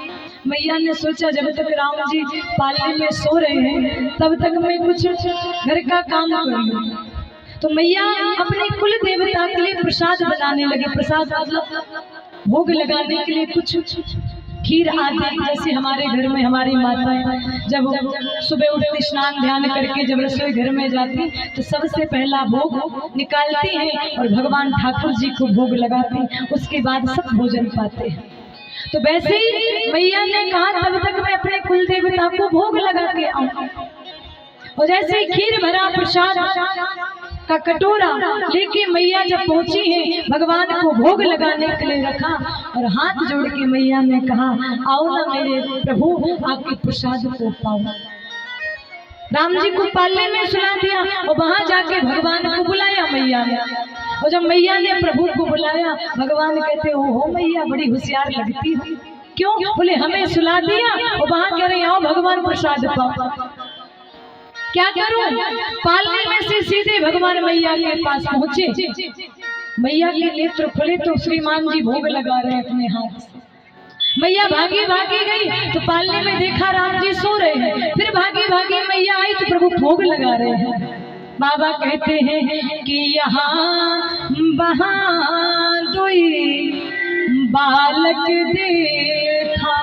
मैया ने सोचा जब तक राम जी पालने में सो रहे हैं तब तक मैं कुछ घर का काम करूँ। तो मैया अपने कुल देवता के लिए प्रसाद बनाने लगी। प्रसाद मतलब भोग लगाने के लिए कुछ खीर आदि, जैसे हमारे घर में हमारी माताएं जब सुबह उठती स्नान ध्यान करके जब रसोई घर में जाती तो सबसे पहला भोग निकालती हैं और भगवान ठाकुर जी को भोग लगाती, उसके बाद सब भोजन पाते हैं। तो वैसे ही मैया ने कहा तब तक मैं अपने कुल देवता को भोग लगा के आऊं। और जैसे ही खीर भरा प्रसाद का कटोरा लेके मैया जब पहुंची है, भगवान को भोग लगाने के लिए रखा और हाथ जोड़ के मैया ने कहा आओ ना मेरे प्रभु आपके प्रसाद को पाओ। राम जी को पालने में सुला दिया और वहां जाके भगवान को बुलाया मैया ने। और जब मैया ने प्रभु को बुलाया, भगवान कहते हो मैया बड़ी होशियार लगती है। क्यों? बोले हमें सुला दिया और वहां कह रहे आओ भगवान प्रसाद पाओ। क्या करूं? पालने में से सीधे भगवान मैया के पास पहुंचे। मैया के नेत्र खुले तो श्रीमान जी भोग लगा रहे अपने हाथ से। मैया भागी भागी गई तो पालने में देखा राम जी सो रहे हैं। फिर भागी भागी मैया आई तो प्रभु भोग लगा रहे हैं। बाबा कहते हैं कि यहाँ बहादुरी बालक देखा,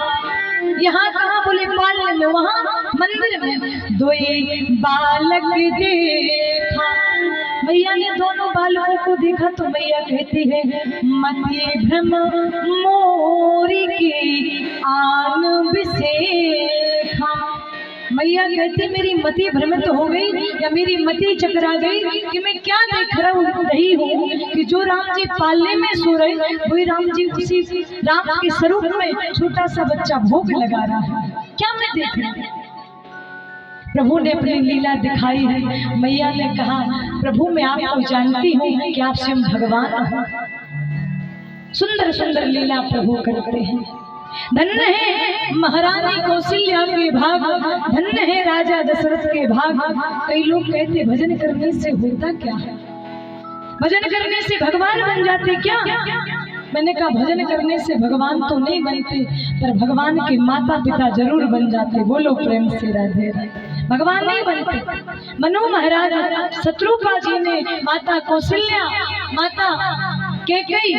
यहाँ कहाँ? बोले पालने में, वहाँ मंदिर में। दोई बालक देखा, मैया ने दोनों बालकों को देखा तो मैया कहती है मति भ्रम मोरी की आन विशेखा। मैया कहती मेरी मति भ्रमित हो गई या मेरी मति चकरा गई कि मैं क्या देख रही हूँ कि जो राम जी पालने में सो रहे वही राम जी उसी राम के स्वरूप में छोटा सा बच्चा भोग लगा रहा है। क्या मैं देख रही हूँ? प्रभु ने अपनी लीला दिखाई है। मैया ने कहा प्रभु मैं आपको जानती हूँ कि आप स्वयं भगवान हैं। सुंदर सुंदर लीला प्रभु करते हैं। धन्य है महारानी कौशल्या के भाग, धन्य है राजा दशरथ के भाग। कई लोग कहते भजन करने से होता क्या है, भजन करने से भगवान बन जाते क्या। मैंने कहा भजन करने से भगवान तो नहीं बनते, पर भगवान के माता पिता जरूर बन जाते। बोलो प्रेम से राधे राधे। भगवान नहीं बनते। मनु महाराज शत्रुपा जी ने माता कौशल्या, माता कैकेयी,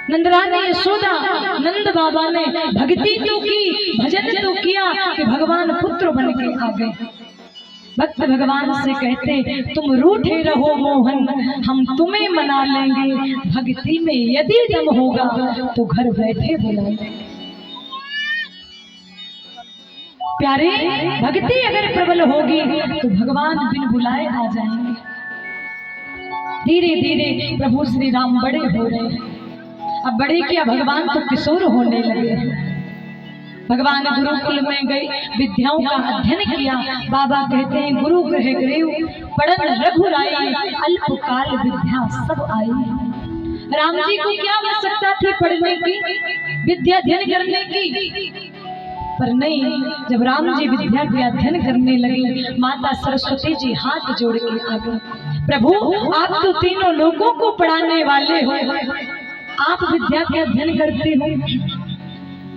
नंदरानी यशोदा, नंद बाबा ने भक्ति तो की, भजन तो किया कि भगवान पुत्र बन के आ गए। भक्त भगवान से कहते तुम रूठे रहो मोहन, हम तुम्हें मना लेंगे। भक्ति में यदि दम होगा तो घर बैठे बुलाएंगे। प्यारे, भक्ति अगर प्रबल होगी तो भगवान बिन बुलाए आ जाएंगे। धीरे धीरे प्रभु श्री राम बड़े हो रहे हैं। अब बड़े क्या, भगवान तो किशोर होने लगे। भगवान गुरुकुल में गए, विद्याओं का अध्ययन किया। बाबा कहते हैं गुरु गृह गृह पढ़न रघुराई, अल्पकाल विद्या सब आई। राम जी को क्या आवश्यकता थी पढ़ने की, विद्या अध्ययन करने की, पर नहीं। जब राम जी विद्या के अध्ययन करने लगे, माता सरस्वती जी हाथ जोड़ के आ गए। प्रभु आप तो तीनों लोगों को पढ़ाने वाले हो, आप विद्या के अध्ययन करते हो।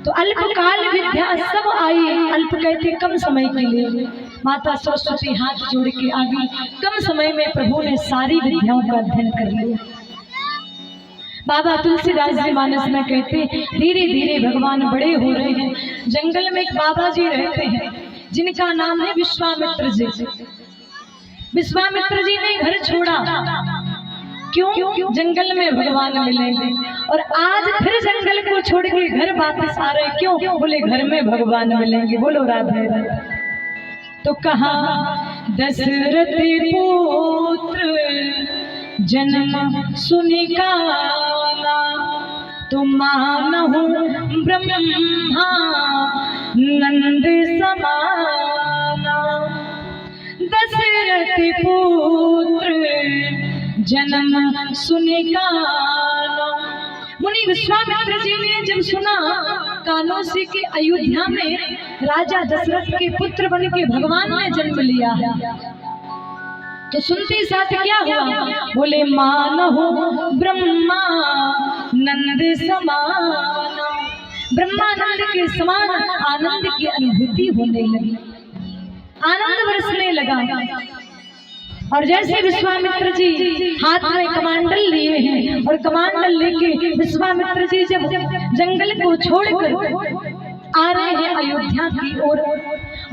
तो अल्पकाल विद्या सब आई। अल्प कहते कम समय के लिए। माता सरस्वती हाथ जोड़ के आ गई। कम समय में प्रभु ने सारी विद्याओं का अध्ययन कर लिया। बाबा तुलसीदास जी मानस में कहते धीरे धीरे भगवान बड़े हो रहे हैं। जंगल में एक बाबा जी रहते हैं जिनका नाम है विश्वामित्र जी। विश्वामित्र जी ने घर छोड़ा, क्यों? जंगल में भगवान मिलेंगे। और आज फिर जंगल को छोड़ के घर वापस आ रहे, क्यों? बोले घर में भगवान मिलेंगे। बोलो राधे राधे। तो कहा दशरथ पुत्र जन्म सुनि काना, तो मानहु ब्रह्मा नंद समाना। दशरथ पुत्र जन्म सुनि काना। मुनि विश्वामित्र जी ने जब सुना कानों से कि अयोध्या में राजा दशरथ के पुत्र बन के भगवान ने जन्म लिया है, तो सुनते साथ क्या हुआ? बोले मानहु ब्रह्मा नंद समाना। ब्रह्मानंद के समान आनंद की अनुभूति होने लगी, आनंद बरसने लगा। और जैसे विश्वामित्र जी हाथ में कमांडल लिए हैं और कमांडल लेके विश्वामित्र जी जब जंगल को छोड़कर आ रहे हैं अयोध्या की ओर,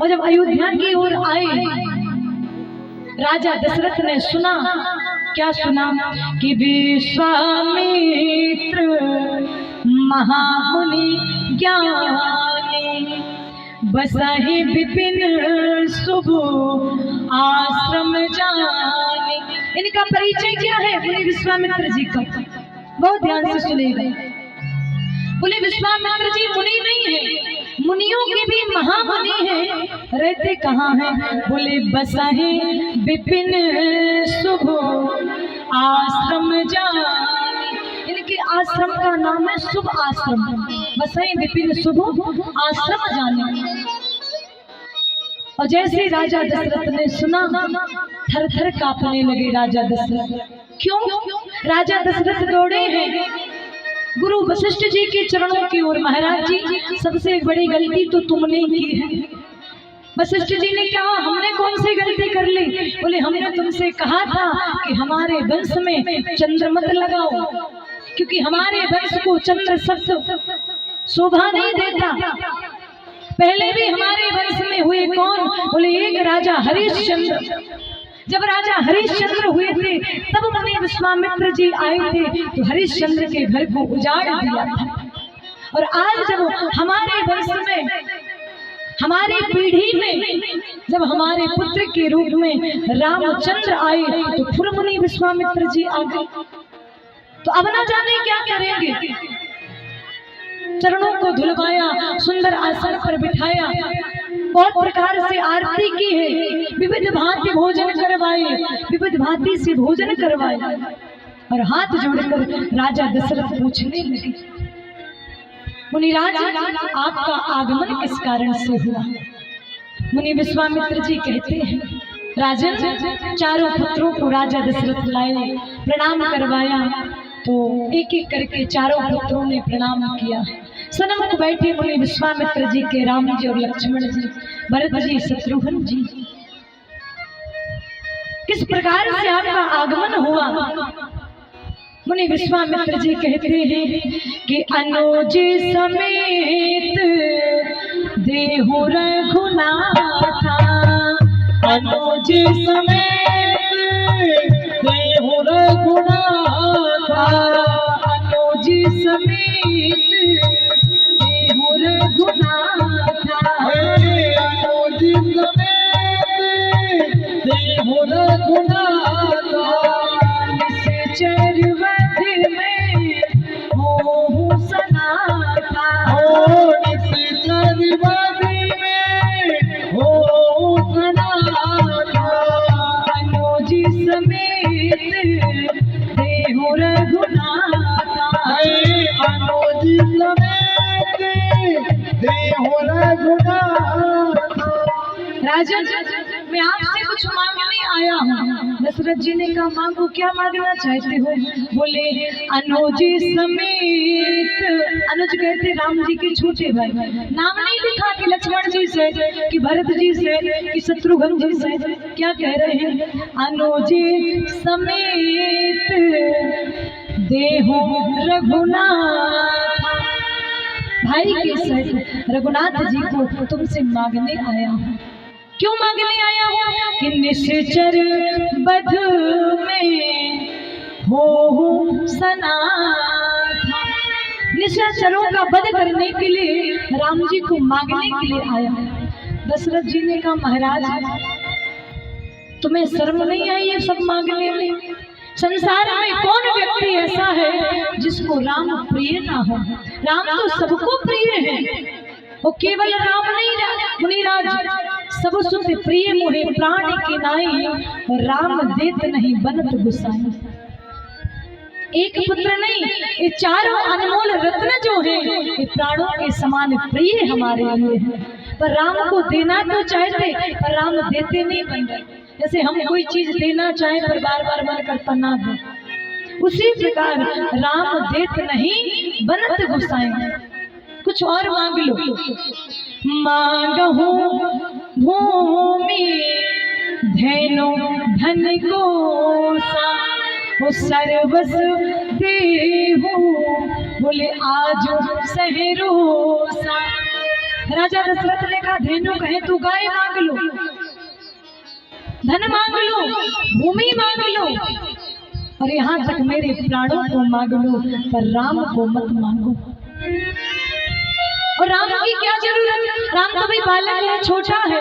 और जब अयोध्या की ओर आए, राजा दशरथ ने सुना, क्या सुना कि विश्वामित्र महामुनि ज्ञानी, बसाहि विपिन शुभ आश्रम जानी। इनका परिचय क्या है? बोले विश्वामित्र जी का, बहुत ध्यान से सुनेगा। बोले विश्वामित्र जी मुनि नहीं है, मुनियों के भी महामुनि हैं। रहते कहाँ हैं? बोले बसाहि विपिन शुभ आश्रम जानी। इनके आश्रम का नाम है शुभ आश्रम। बसाहि विपिन शुभ आश्रम जाने। और जैसे राजा दशरथ ने सुना, थर थर कांपने लगे राजा दशरथ। क्यों? राजा दशरथ दौड़े हैं गुरु वशिष्ठ जी के चरणों की ओर। महाराज जी सबसे बड़ी गलती तो तुमने की है। वशिष्ठ जी ने कहा हमने कौन सी गलती कर ली? बोले हमने तुमसे कहा था कि हमारे वंश में चंद्र मत लगाओ, क्योंकि हमारे वंश को चंद्र शब्द शोभा नहीं देता। पहले भी हमारे वंश में हुए कौन? बोले एक राजा हरिश्चंद्र। जब राजा हरिश्चंद्र हुए थे तब मुनि विश्वामित्र जी आए थे, तो हरिश्चंद्र के घर को उजाड़ दिया था। और आज जब हमारे वंश में, हमारी पीढ़ी में जब हमारे पुत्र के रूप में रामचंद्र आए, तो फिर मुनि विश्वामित्र जी आ गए। तो अब ना जाने क्या करेंगे। चरणों को धुलवाया, सुंदर आसन पर बिठाया, बहुत प्रकार से आरती की है, विविध भांति भोजन करवाए, विविध भांति से भोजन करवाए। और हाथ जोड़कर राजा दशरथ पूछने लगे, मुनिराज आपका आगमन किस कारण से हुआ? मुनि विश्वामित्र जी कहते हैं, राजन, चारों पुत्रों को राजा दशरथ लाए, प्रणाम करवाया, तो एक एक करके चारों पुत्रों ने प्रणाम किया। सन्मुख बैठे मुनि विश्वामित्र जी के राम जी और लक्ष्मण जी, भरत जी, शत्रुघ्न जी। किस प्रकार से आपका आगमन हुआ? मुनि विश्वामित्र जी कहते हैं कि अनुज समेत देहु रघुनाथा, अनुज समेत देहु रघुनाथा, अनुज समेत देहु रघुनाथा, अनुज समेत देहु रघुनाथा, चरवध में हो सनाथा, चरवध में हो सनाथा, अनुज समेत देहु रघुनाथा, अनुज समेत देहु रघुनाथा। राजन, मैं आपसे कुछ मांगने आया हूँ। दशरथ जी ने कहा, मांगो, क्या मांगना चाहते हो? बोले, अनुज समेत। अनुज कहते राम जी के छोटे भाई, नाम नहीं लिखा कि लक्ष्मण जी से, कि भरत जी से, कि शत्रुघ्न जी से, क्या कह रहे हैं? अनुज समेत देहु रघुनाथ, भाई के सहित रघुनाथ जी को तुमसे मांगने आया हूँ। क्यों मांगने आया हूँ? कि निश्चर बध में हो सनाथा, निशाचरों का वध करने के लिए राम जी को मांगने के लिए आया है। दशरथ जी ने कहा, महाराज, तुम्हें शर्म नहीं आई ये सब मांगने में? संसार में कौन व्यक्ति ऐसा है जिसको राम प्रिय ना हो? राम तो सबको प्रिय है, वो केवल राम नहीं, मुनिराज, सब सुत प्रिय मोहे प्राण के नाई, राम देत नहीं बनत गुसाई। एक पुत्र नहीं, ये चारों अनमोल रत्न जो है, ये प्राणों के समान प्रिय हमारे लिए है। पर राम को देना तो चाहते, पर राम देते नहीं बन रहे। जैसे हम कोई चीज देना चाहे पर बार बार मन करता ना दे, उसी प्रकार राम देत नहीं बनत गुसाई। कुछ और मांग लो। मांगहु भूमि धेनु धन गोसा, वो सर्वस देहु, बोले आज सहरोसा। राजा दशरथ ने कहा, धेनु कहे तो गाय मांग लो, धन मांग लो, भूमि मांग लो, और यहाँ तक मेरे प्राणों को मांग लो, पर राम को मत मांगो। और राम की क्या जरूरत? राम तो भी बालक है, छोटा है,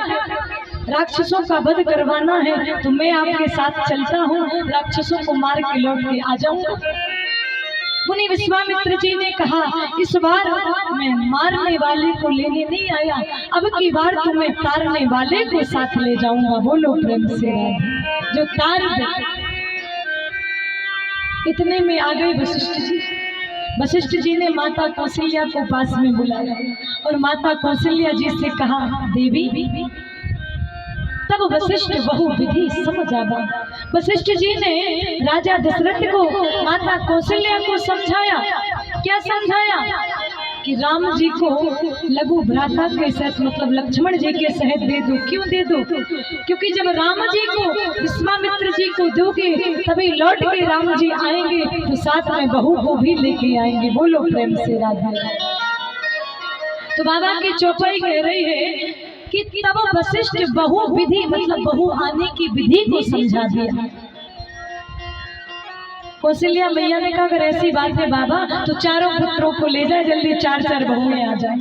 राक्षसों का वध करवाना है तो मैं आपके साथ चलता हूँ, राक्षसों को मार के लौट के आ जाऊंगा। मुनि विश्वामित्र जी ने कहा, इस बार मैं मारने वाले को लेने नहीं आया, अब की बार तो मैं तारने वाले को साथ ले जाऊंगा। बोलो प्रेम से, जो तार दे। इतने में आ गए वशिष्ठ जी। वशिष्ठ जी ने माता कौशल्या को पास में बुलाया और माता कौशल्या जी से कहा, देवी। तब वशिष्ठ बहु विधि समझावा। वशिष्ठ जी ने राजा दशरथ को, माता कौशल्या को समझाया। क्या समझाया? कि राम जी को लघु भ्राता के साथ, मतलब लक्ष्मण जी के सहित दे दो। क्यों दे दो? क्योंकि जब राम जी को विश्वामित्र जी को दोगे तभी लौट के राम जी आएंगे तो साथ में बहू को भी लेके आएंगे। बोलो प्रेम से राधा। तो बाबा की चौपाई कह रही है कि तब वशिष्ठ बहु विधि, मतलब बहु आने की विधि को समझा दिया। कौशल्या मैया ने कहा, अगर ऐसी बात है बाबा तो चारों पुत्रों को ले जाए, जल्दी 4-4 बहुएं आ जाए।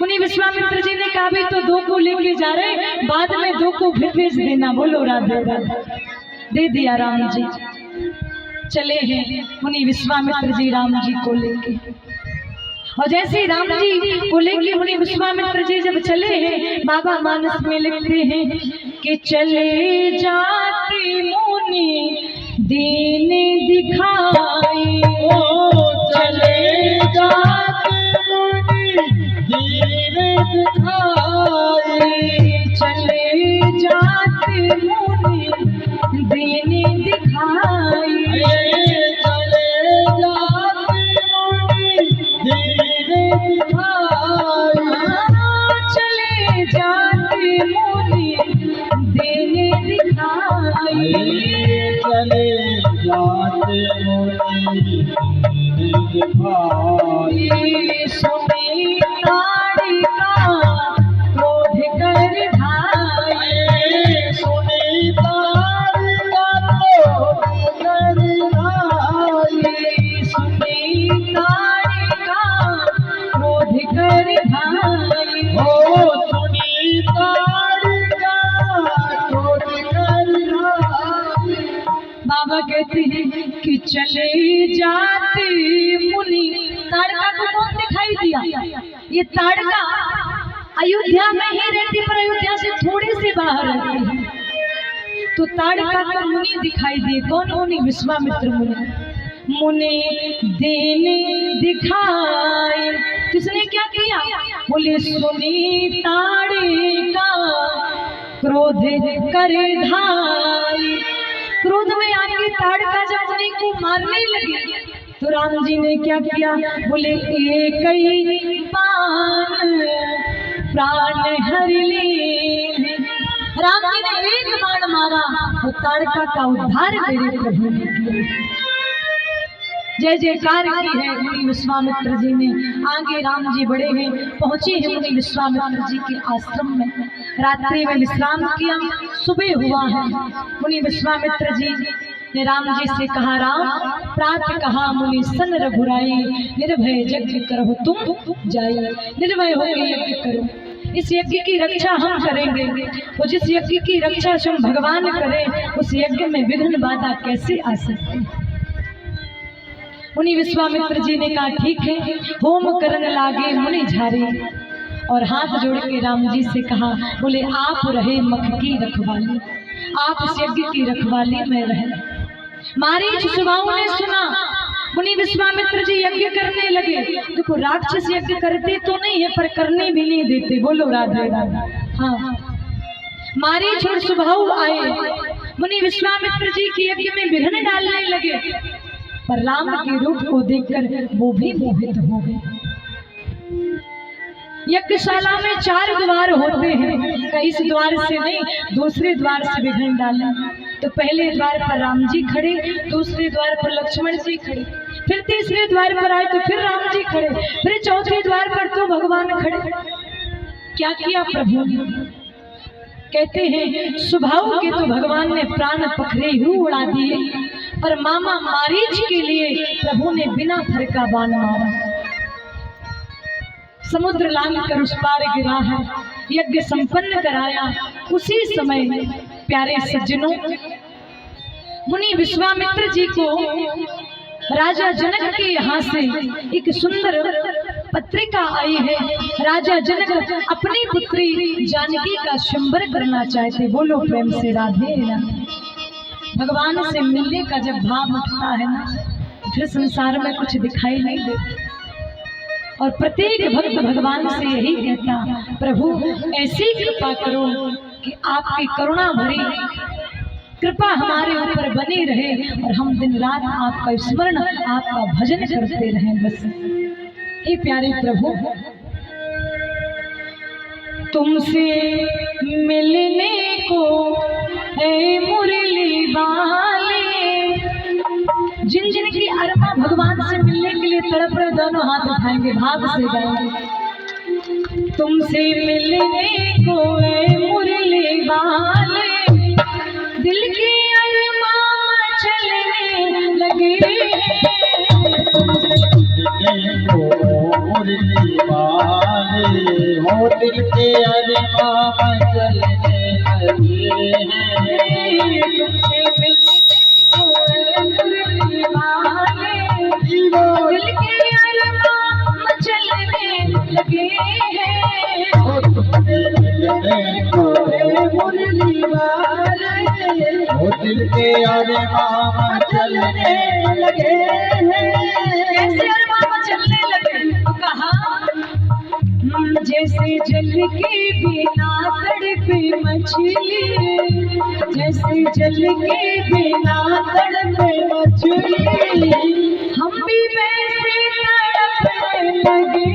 मुनि विश्वामित्र जी ने कहा, भी तो 2 को लेके जा रहे, बाद में 2 को भी भेज देना। बोलो राधे राधे। दे दिया राम जी। चले हैं मुनि विश्वामित्र जी राम जी को लेके, और जैसे राम जी को लेके मुनि विश्वामित्र जी जब चले हैं, बाबा मानस में लिखते हैं कि चले जाते मुनि दीन दिखाई, ओ चले जा चले जाते मुनि दिखाई। सुनी ताड़िका क्रोध कर धाये, सुनी ताड़िका क्रोध कर धाये, सुनी ताड़िका क्रोध कर धाये। ओ सुनी ताड़िका क्रोध कर धाये। बाबा कहते हैं कि चले जाते मुनि। ताड़का को कौन दिखाई दिया? ये ताड़का अयोध्या में ही रहती, पर अयोध्या से थोड़े से बाहर रहती है। तो ताड़का को मुनि दिखाई दिए। कौन मुनि? विश्वामित्र मुनि। मुनि देने दिखाए। किसने क्या किया? बोले सुनी ताड़का क्रोध कर धाये। क्रोध में आके ताड़का जब मुनि को मारने लगी तो राम जी ने क्या किया? बोले एक ही बाण प्राण हर ले। राम जी ने एक बाण मारा तो ताड़का का उद्धार मेरे प्रभु ने किया। जय जयकार की है मुनि विश्वामित्र जी ने। आगे राम जी बड़े हैं, पहुंचे हैं मुनि विश्वामित्र जी के आश्रम में। रात्रि में विश्राम किया, सुबह हुआ है। मुनि विश्वामित्र जी ने राम जी से कहा, राम प्रात कहा मुनि सन रघुराई, निर्भय यज्ञ करो तुम जाई। निर्भय होकर यज्ञ करो, इस यज्ञ की रक्षा हम करेंगे। तो जिस यज्ञ की रक्षा स्वयं भगवान करें, उस यज्ञ में विघ्न बाधा कैसे आ सकती है? मुनि विश्वामित्र जी ने कहा ठीक है। होम करने लागे मुनि झारे और हाथ जोड़ के राम जी से कहा, बोले आप रहे मख की रखवाली, आप इस यज्ञ की रखवाली में रहे। मारीच सुबाहु ने सुना, मुनि विश्वामित्र जी यज्ञ करने लगे। देखो राक्षस यज्ञ करते तो नहीं है, पर करने भी नहीं देते। बोलो राधे राधे। हाँ, मारीच और सुबाहु आए, मुनि विश्वामित्र जी के यज्ञ में विघ्न डालने लगे। पर राम के रूप को देखकर वो भी मोहित हो गए। यज्ञशाला में 4 द्वार होते हैं, इस द्वार से नहीं दूसरे द्वार से विघ्न डाले। तो पहले द्वार पर राम जी खड़े, दूसरे द्वार पर लक्ष्मण जी खड़े, फिर तीसरे द्वार पर आए तो फिर राम जी खड़े, फिर चौथे द्वार पर तो भगवान खड़े। क्या किया प्रभु ने? कहते हैं सुबाहु के तो भगवान ने प्राण पखरे ही उड़ा दिए, पर मामा मारीच के लिए प्रभु ने बिना फर का बाण मारा। समुद्र लांग कर उस पार गिरा है, यज्ञ संपन्न कराया। उसी समय प्यारे सज्जनों, मुनि विश्वामित्र जी को राजा जनक के यहाँ से एक सुंदर पत्रिका आई है। राजा जनक अपनी पुत्री जानकी का स्वयंवर करना चाहते। बोलो प्रेम से राधे राधे। भगवान से मिलने का जब भाव उठता है ना, फिर संसार में कुछ दिखाई नहीं देता। और प्रत्येक भक्त भगवान से यही कहता, प्रभु ऐसी कृपा करो कि आपकी करुणा भरी कृपा हमारे ऊपर बनी रहे और हम दिन रात आपका स्मरण, आपका भजन करते रहें। बस हे प्यारे प्रभु, तुमसे मिलने को ऐ मुरली वाले, जिन जिन की अरमा भगवान से मिलने के लिए तड़प रहे दोनों हाथ उठाएंगे, भाव से गाएंगे। तुमसे मिलने को ऐ मुरली वाले, दिल के अरमा चलने लगे। मुरली वाले हो, दिल के अरमा चलने लगे हैं। तुमसे मिलने को ऐ मुरली वाले, दिल के अरमा चलने लगे हैं। तुमसे मिलने को ऐ मुरली वाले हो, दिल के अरमा चलने लगे हैं। कैसे अरमा चलने लगे? तो कहा जैसे जल के बिना तड़पे मछली, जैसे जल के बिना तड़पे मछली, हम भी वैसे तड़पने लगे।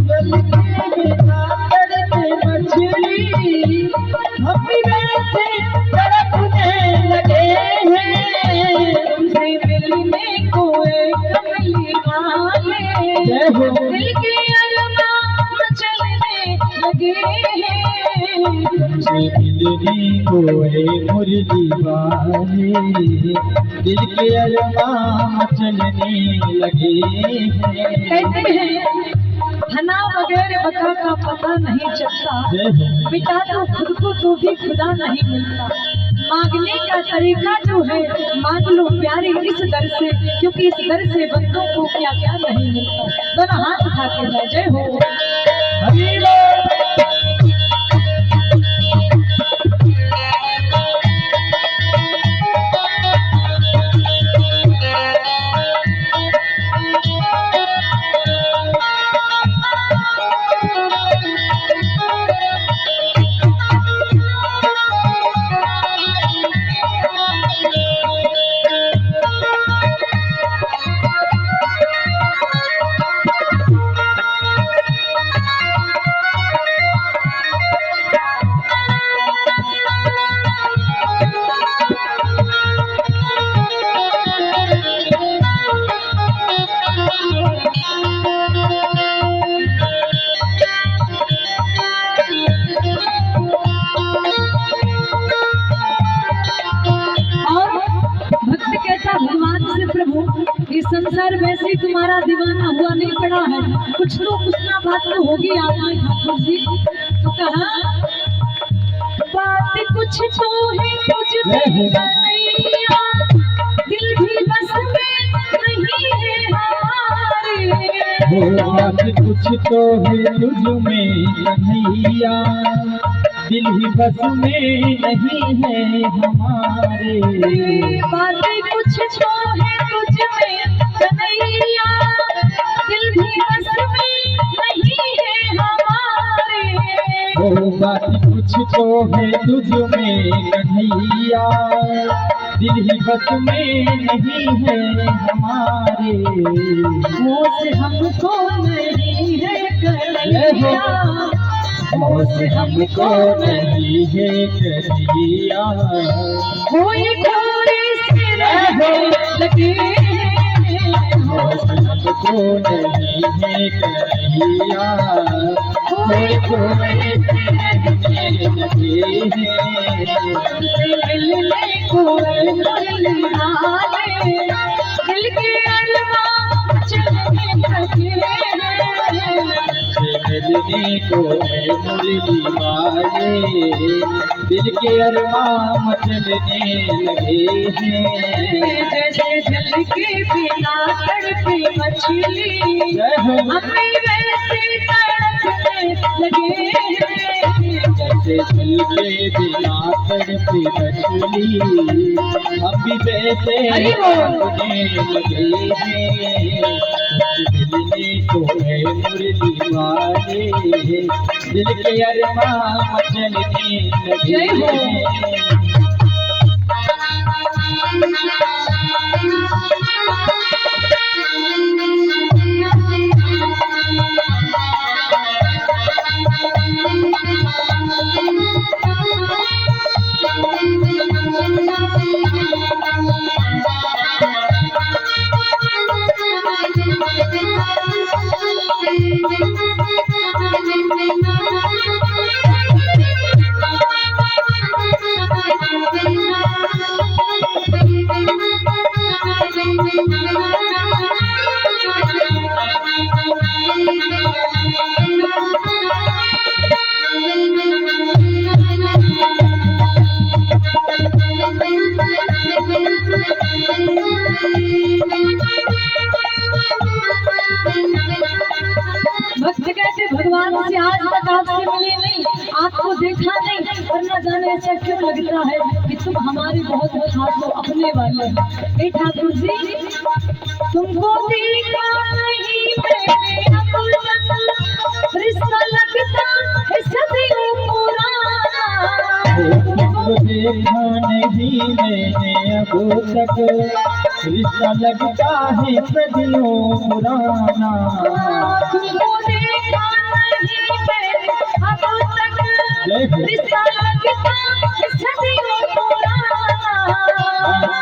जल के बिना तड़पे मछली, हम भी वैसे तड़पने कोई मुरली वाले, दिल के अरमान चलने लगे हैं। कहते हैं फना बगैर बका का पता नहीं चलता, मिटा तो खुद को तो भी खुदा नहीं मिलता। मांगने का तरीका जो है मांग लो प्यारे इस दर से, क्योंकि इस दर से बंदों को क्या क्या नहीं मिलता। दोनों हाथ उठा के जय जय हो। हरी बोल। ये संसार वैसे तुम्हारा दीवाना हुआ नहीं पड़ा है, कुछ तो कुछ ना बात तो होगी आपने ठाकुर जी। तो कहा बात कुछ तो है मुझ में कन्हैया, दिल भी बस में नहीं है हमारे। बात कुछ तो है तुझ में कन्हैया, दिल ही बस में नहीं है हमारे। बात कुछ तो है तुझ में कन्हैया, दिल भी बस में नहीं है हमारे। ओ बात कुछ तो है तुझ में कन्हैया, दिल ही बस में नहीं है हमारे। होश हमको नहीं है कन्हैया, होश हमको नहीं है कन्हैया, कोई घोड़े से रहने लगे। होश हमको नहीं है कन्हैया, कोई घोड़े से रहने लगे हैं। मिलने को मुरली वाले, दिल के अरमान चलने लगे। मिलने को मुरली वाले, दिल के अरमान चलने लगे हैं। जैसे जल के बिना तड़पी मछली, हमें वैसे तड़पने लगे। जैसे जल के बिना तड़पी मछली, हम भी वैसे तड़पने लगे हैं। मिलने को है मुरली वाले, दिल के अरमान चलने लगे हैं। भक्त कहते भगवान से आज तक आपसे मिले नहीं, आपको देखा नहीं, और न जाने ऐसा क्यों लगता है कि तुम हमारे बहुत खास हो, अपने वाले। हे ठाकुर जी, तुमको देखा नहीं मैंने अब तक, रिश्ता लगता है सदियों पुराना। तुमको देखा नहीं मैंने अब तक, रिश्ता लगता है सदियों पुराना। तुमको देखा नहीं मैंने अब तक, रिश्ता लगता है सदियों पुराना।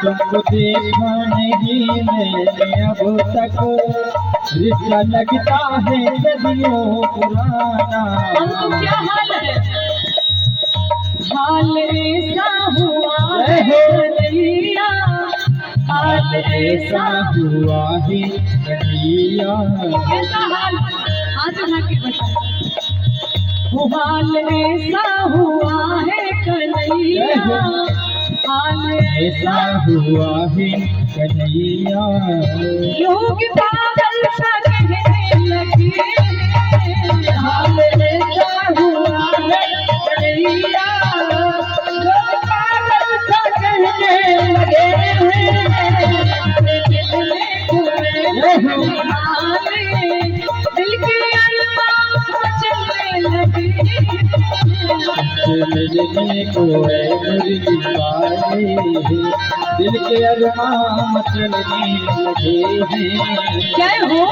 तुमको देखा नहीं मैंने अब तक, रिश्ता लगता है सदियों पुराना। हमको क्या हाल है, हाल ऐसा हुआ है कन्हैया, हाल ऐसा हुआ है कन्हैया। ऐसा हाल हाथ उठा के बता, वो हाल ऐसा हुआ है कन्हैया, हाल ऐसा हुआ है कन्हैया। लोग पागल सा कहने लगे, हाल ऐसा हुआ है कन्हैया, लोग पागल सा कहने लगे, दिल के अरमान चलने लगे, मिलने को है मुर्गी वाले, दिल के अरमान चलने लगे हैं। क्या हो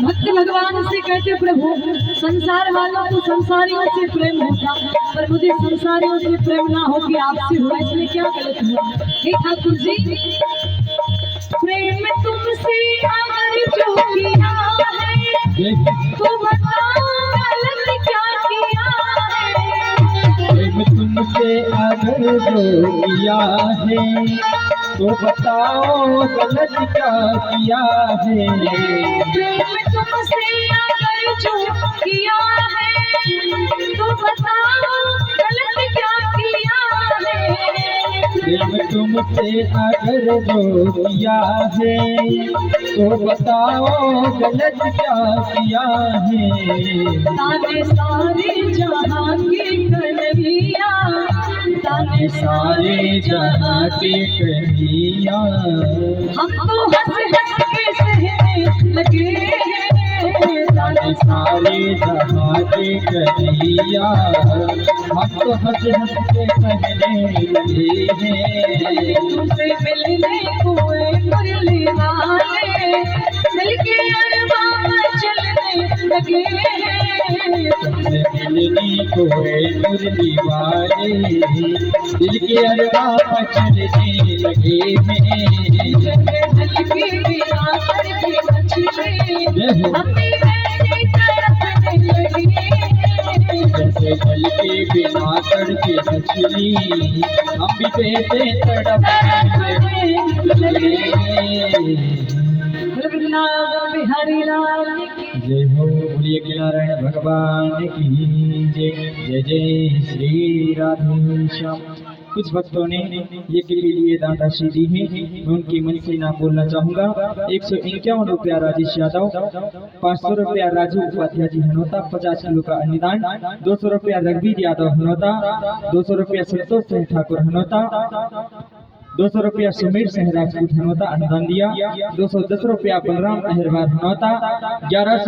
भक्त भगवान से कहते प्रभु संसार वालों को संसारियों से प्रेम होता, पर मुझे संसारियों से प्रेम ना हो कि आपसे हुआ, इसमें क्या गलत हुआ? हे ठाकुर जी, प्रेम तुमसे अगर जो किया है तो बताओ गलत क्या किया है। प्रेम तुमसे अगर जो किया है तो बताओ गलत क्या किया है। प्रेम तुमसे अगर जो किया है तो बताओ गलत क्या किया है। प्रेम तुमसे अगर जो किया है तो बताओ गलत क्या किया है। ताने सारे जहां के कन्हैया, ताने सारे जहाँ के कन्हैया, हम तो हंस हंस के सहने लगे, ताने सारे जहाँ के कन्हैया, हम तो हंस हंस के कहने लगे हैं। तुमसे मिलने को मुरली वाले, दिल के अरमान चलने लगे, तुमसे मिलने को मुरली वाले, दिल के अरमान चलने लगे हैं। दिल के बिना करके मछली हमें ऐसे तड़पने लगे, जैसे जल के बिना तड़के मछली हम भी वैसे तड़पने लगे। बिहारी लाल की जय हो, बोलिए कि नारायण भगवान की जय। जय जय श्री राधे श्याम। कुछ भक्तों ने ये के लिए दान राशि दी है, मैं उनकी मन से नाम बोलना चाहूंगा। 151 रुपया राजेश यादव, 500 रुपया राजू उपाध्याय जी हनोता, 50 किलो का अन्नदान, 200 रुपया रघुवीर यादव हनोता, 200 रुपया संतोष सिंह ठाकुर हनोता, 200 रुपया सुमेर सिंह राजपूत हनोता अनुदान दिया, 210 रुपया बलराम अहिरवार हनोता, 11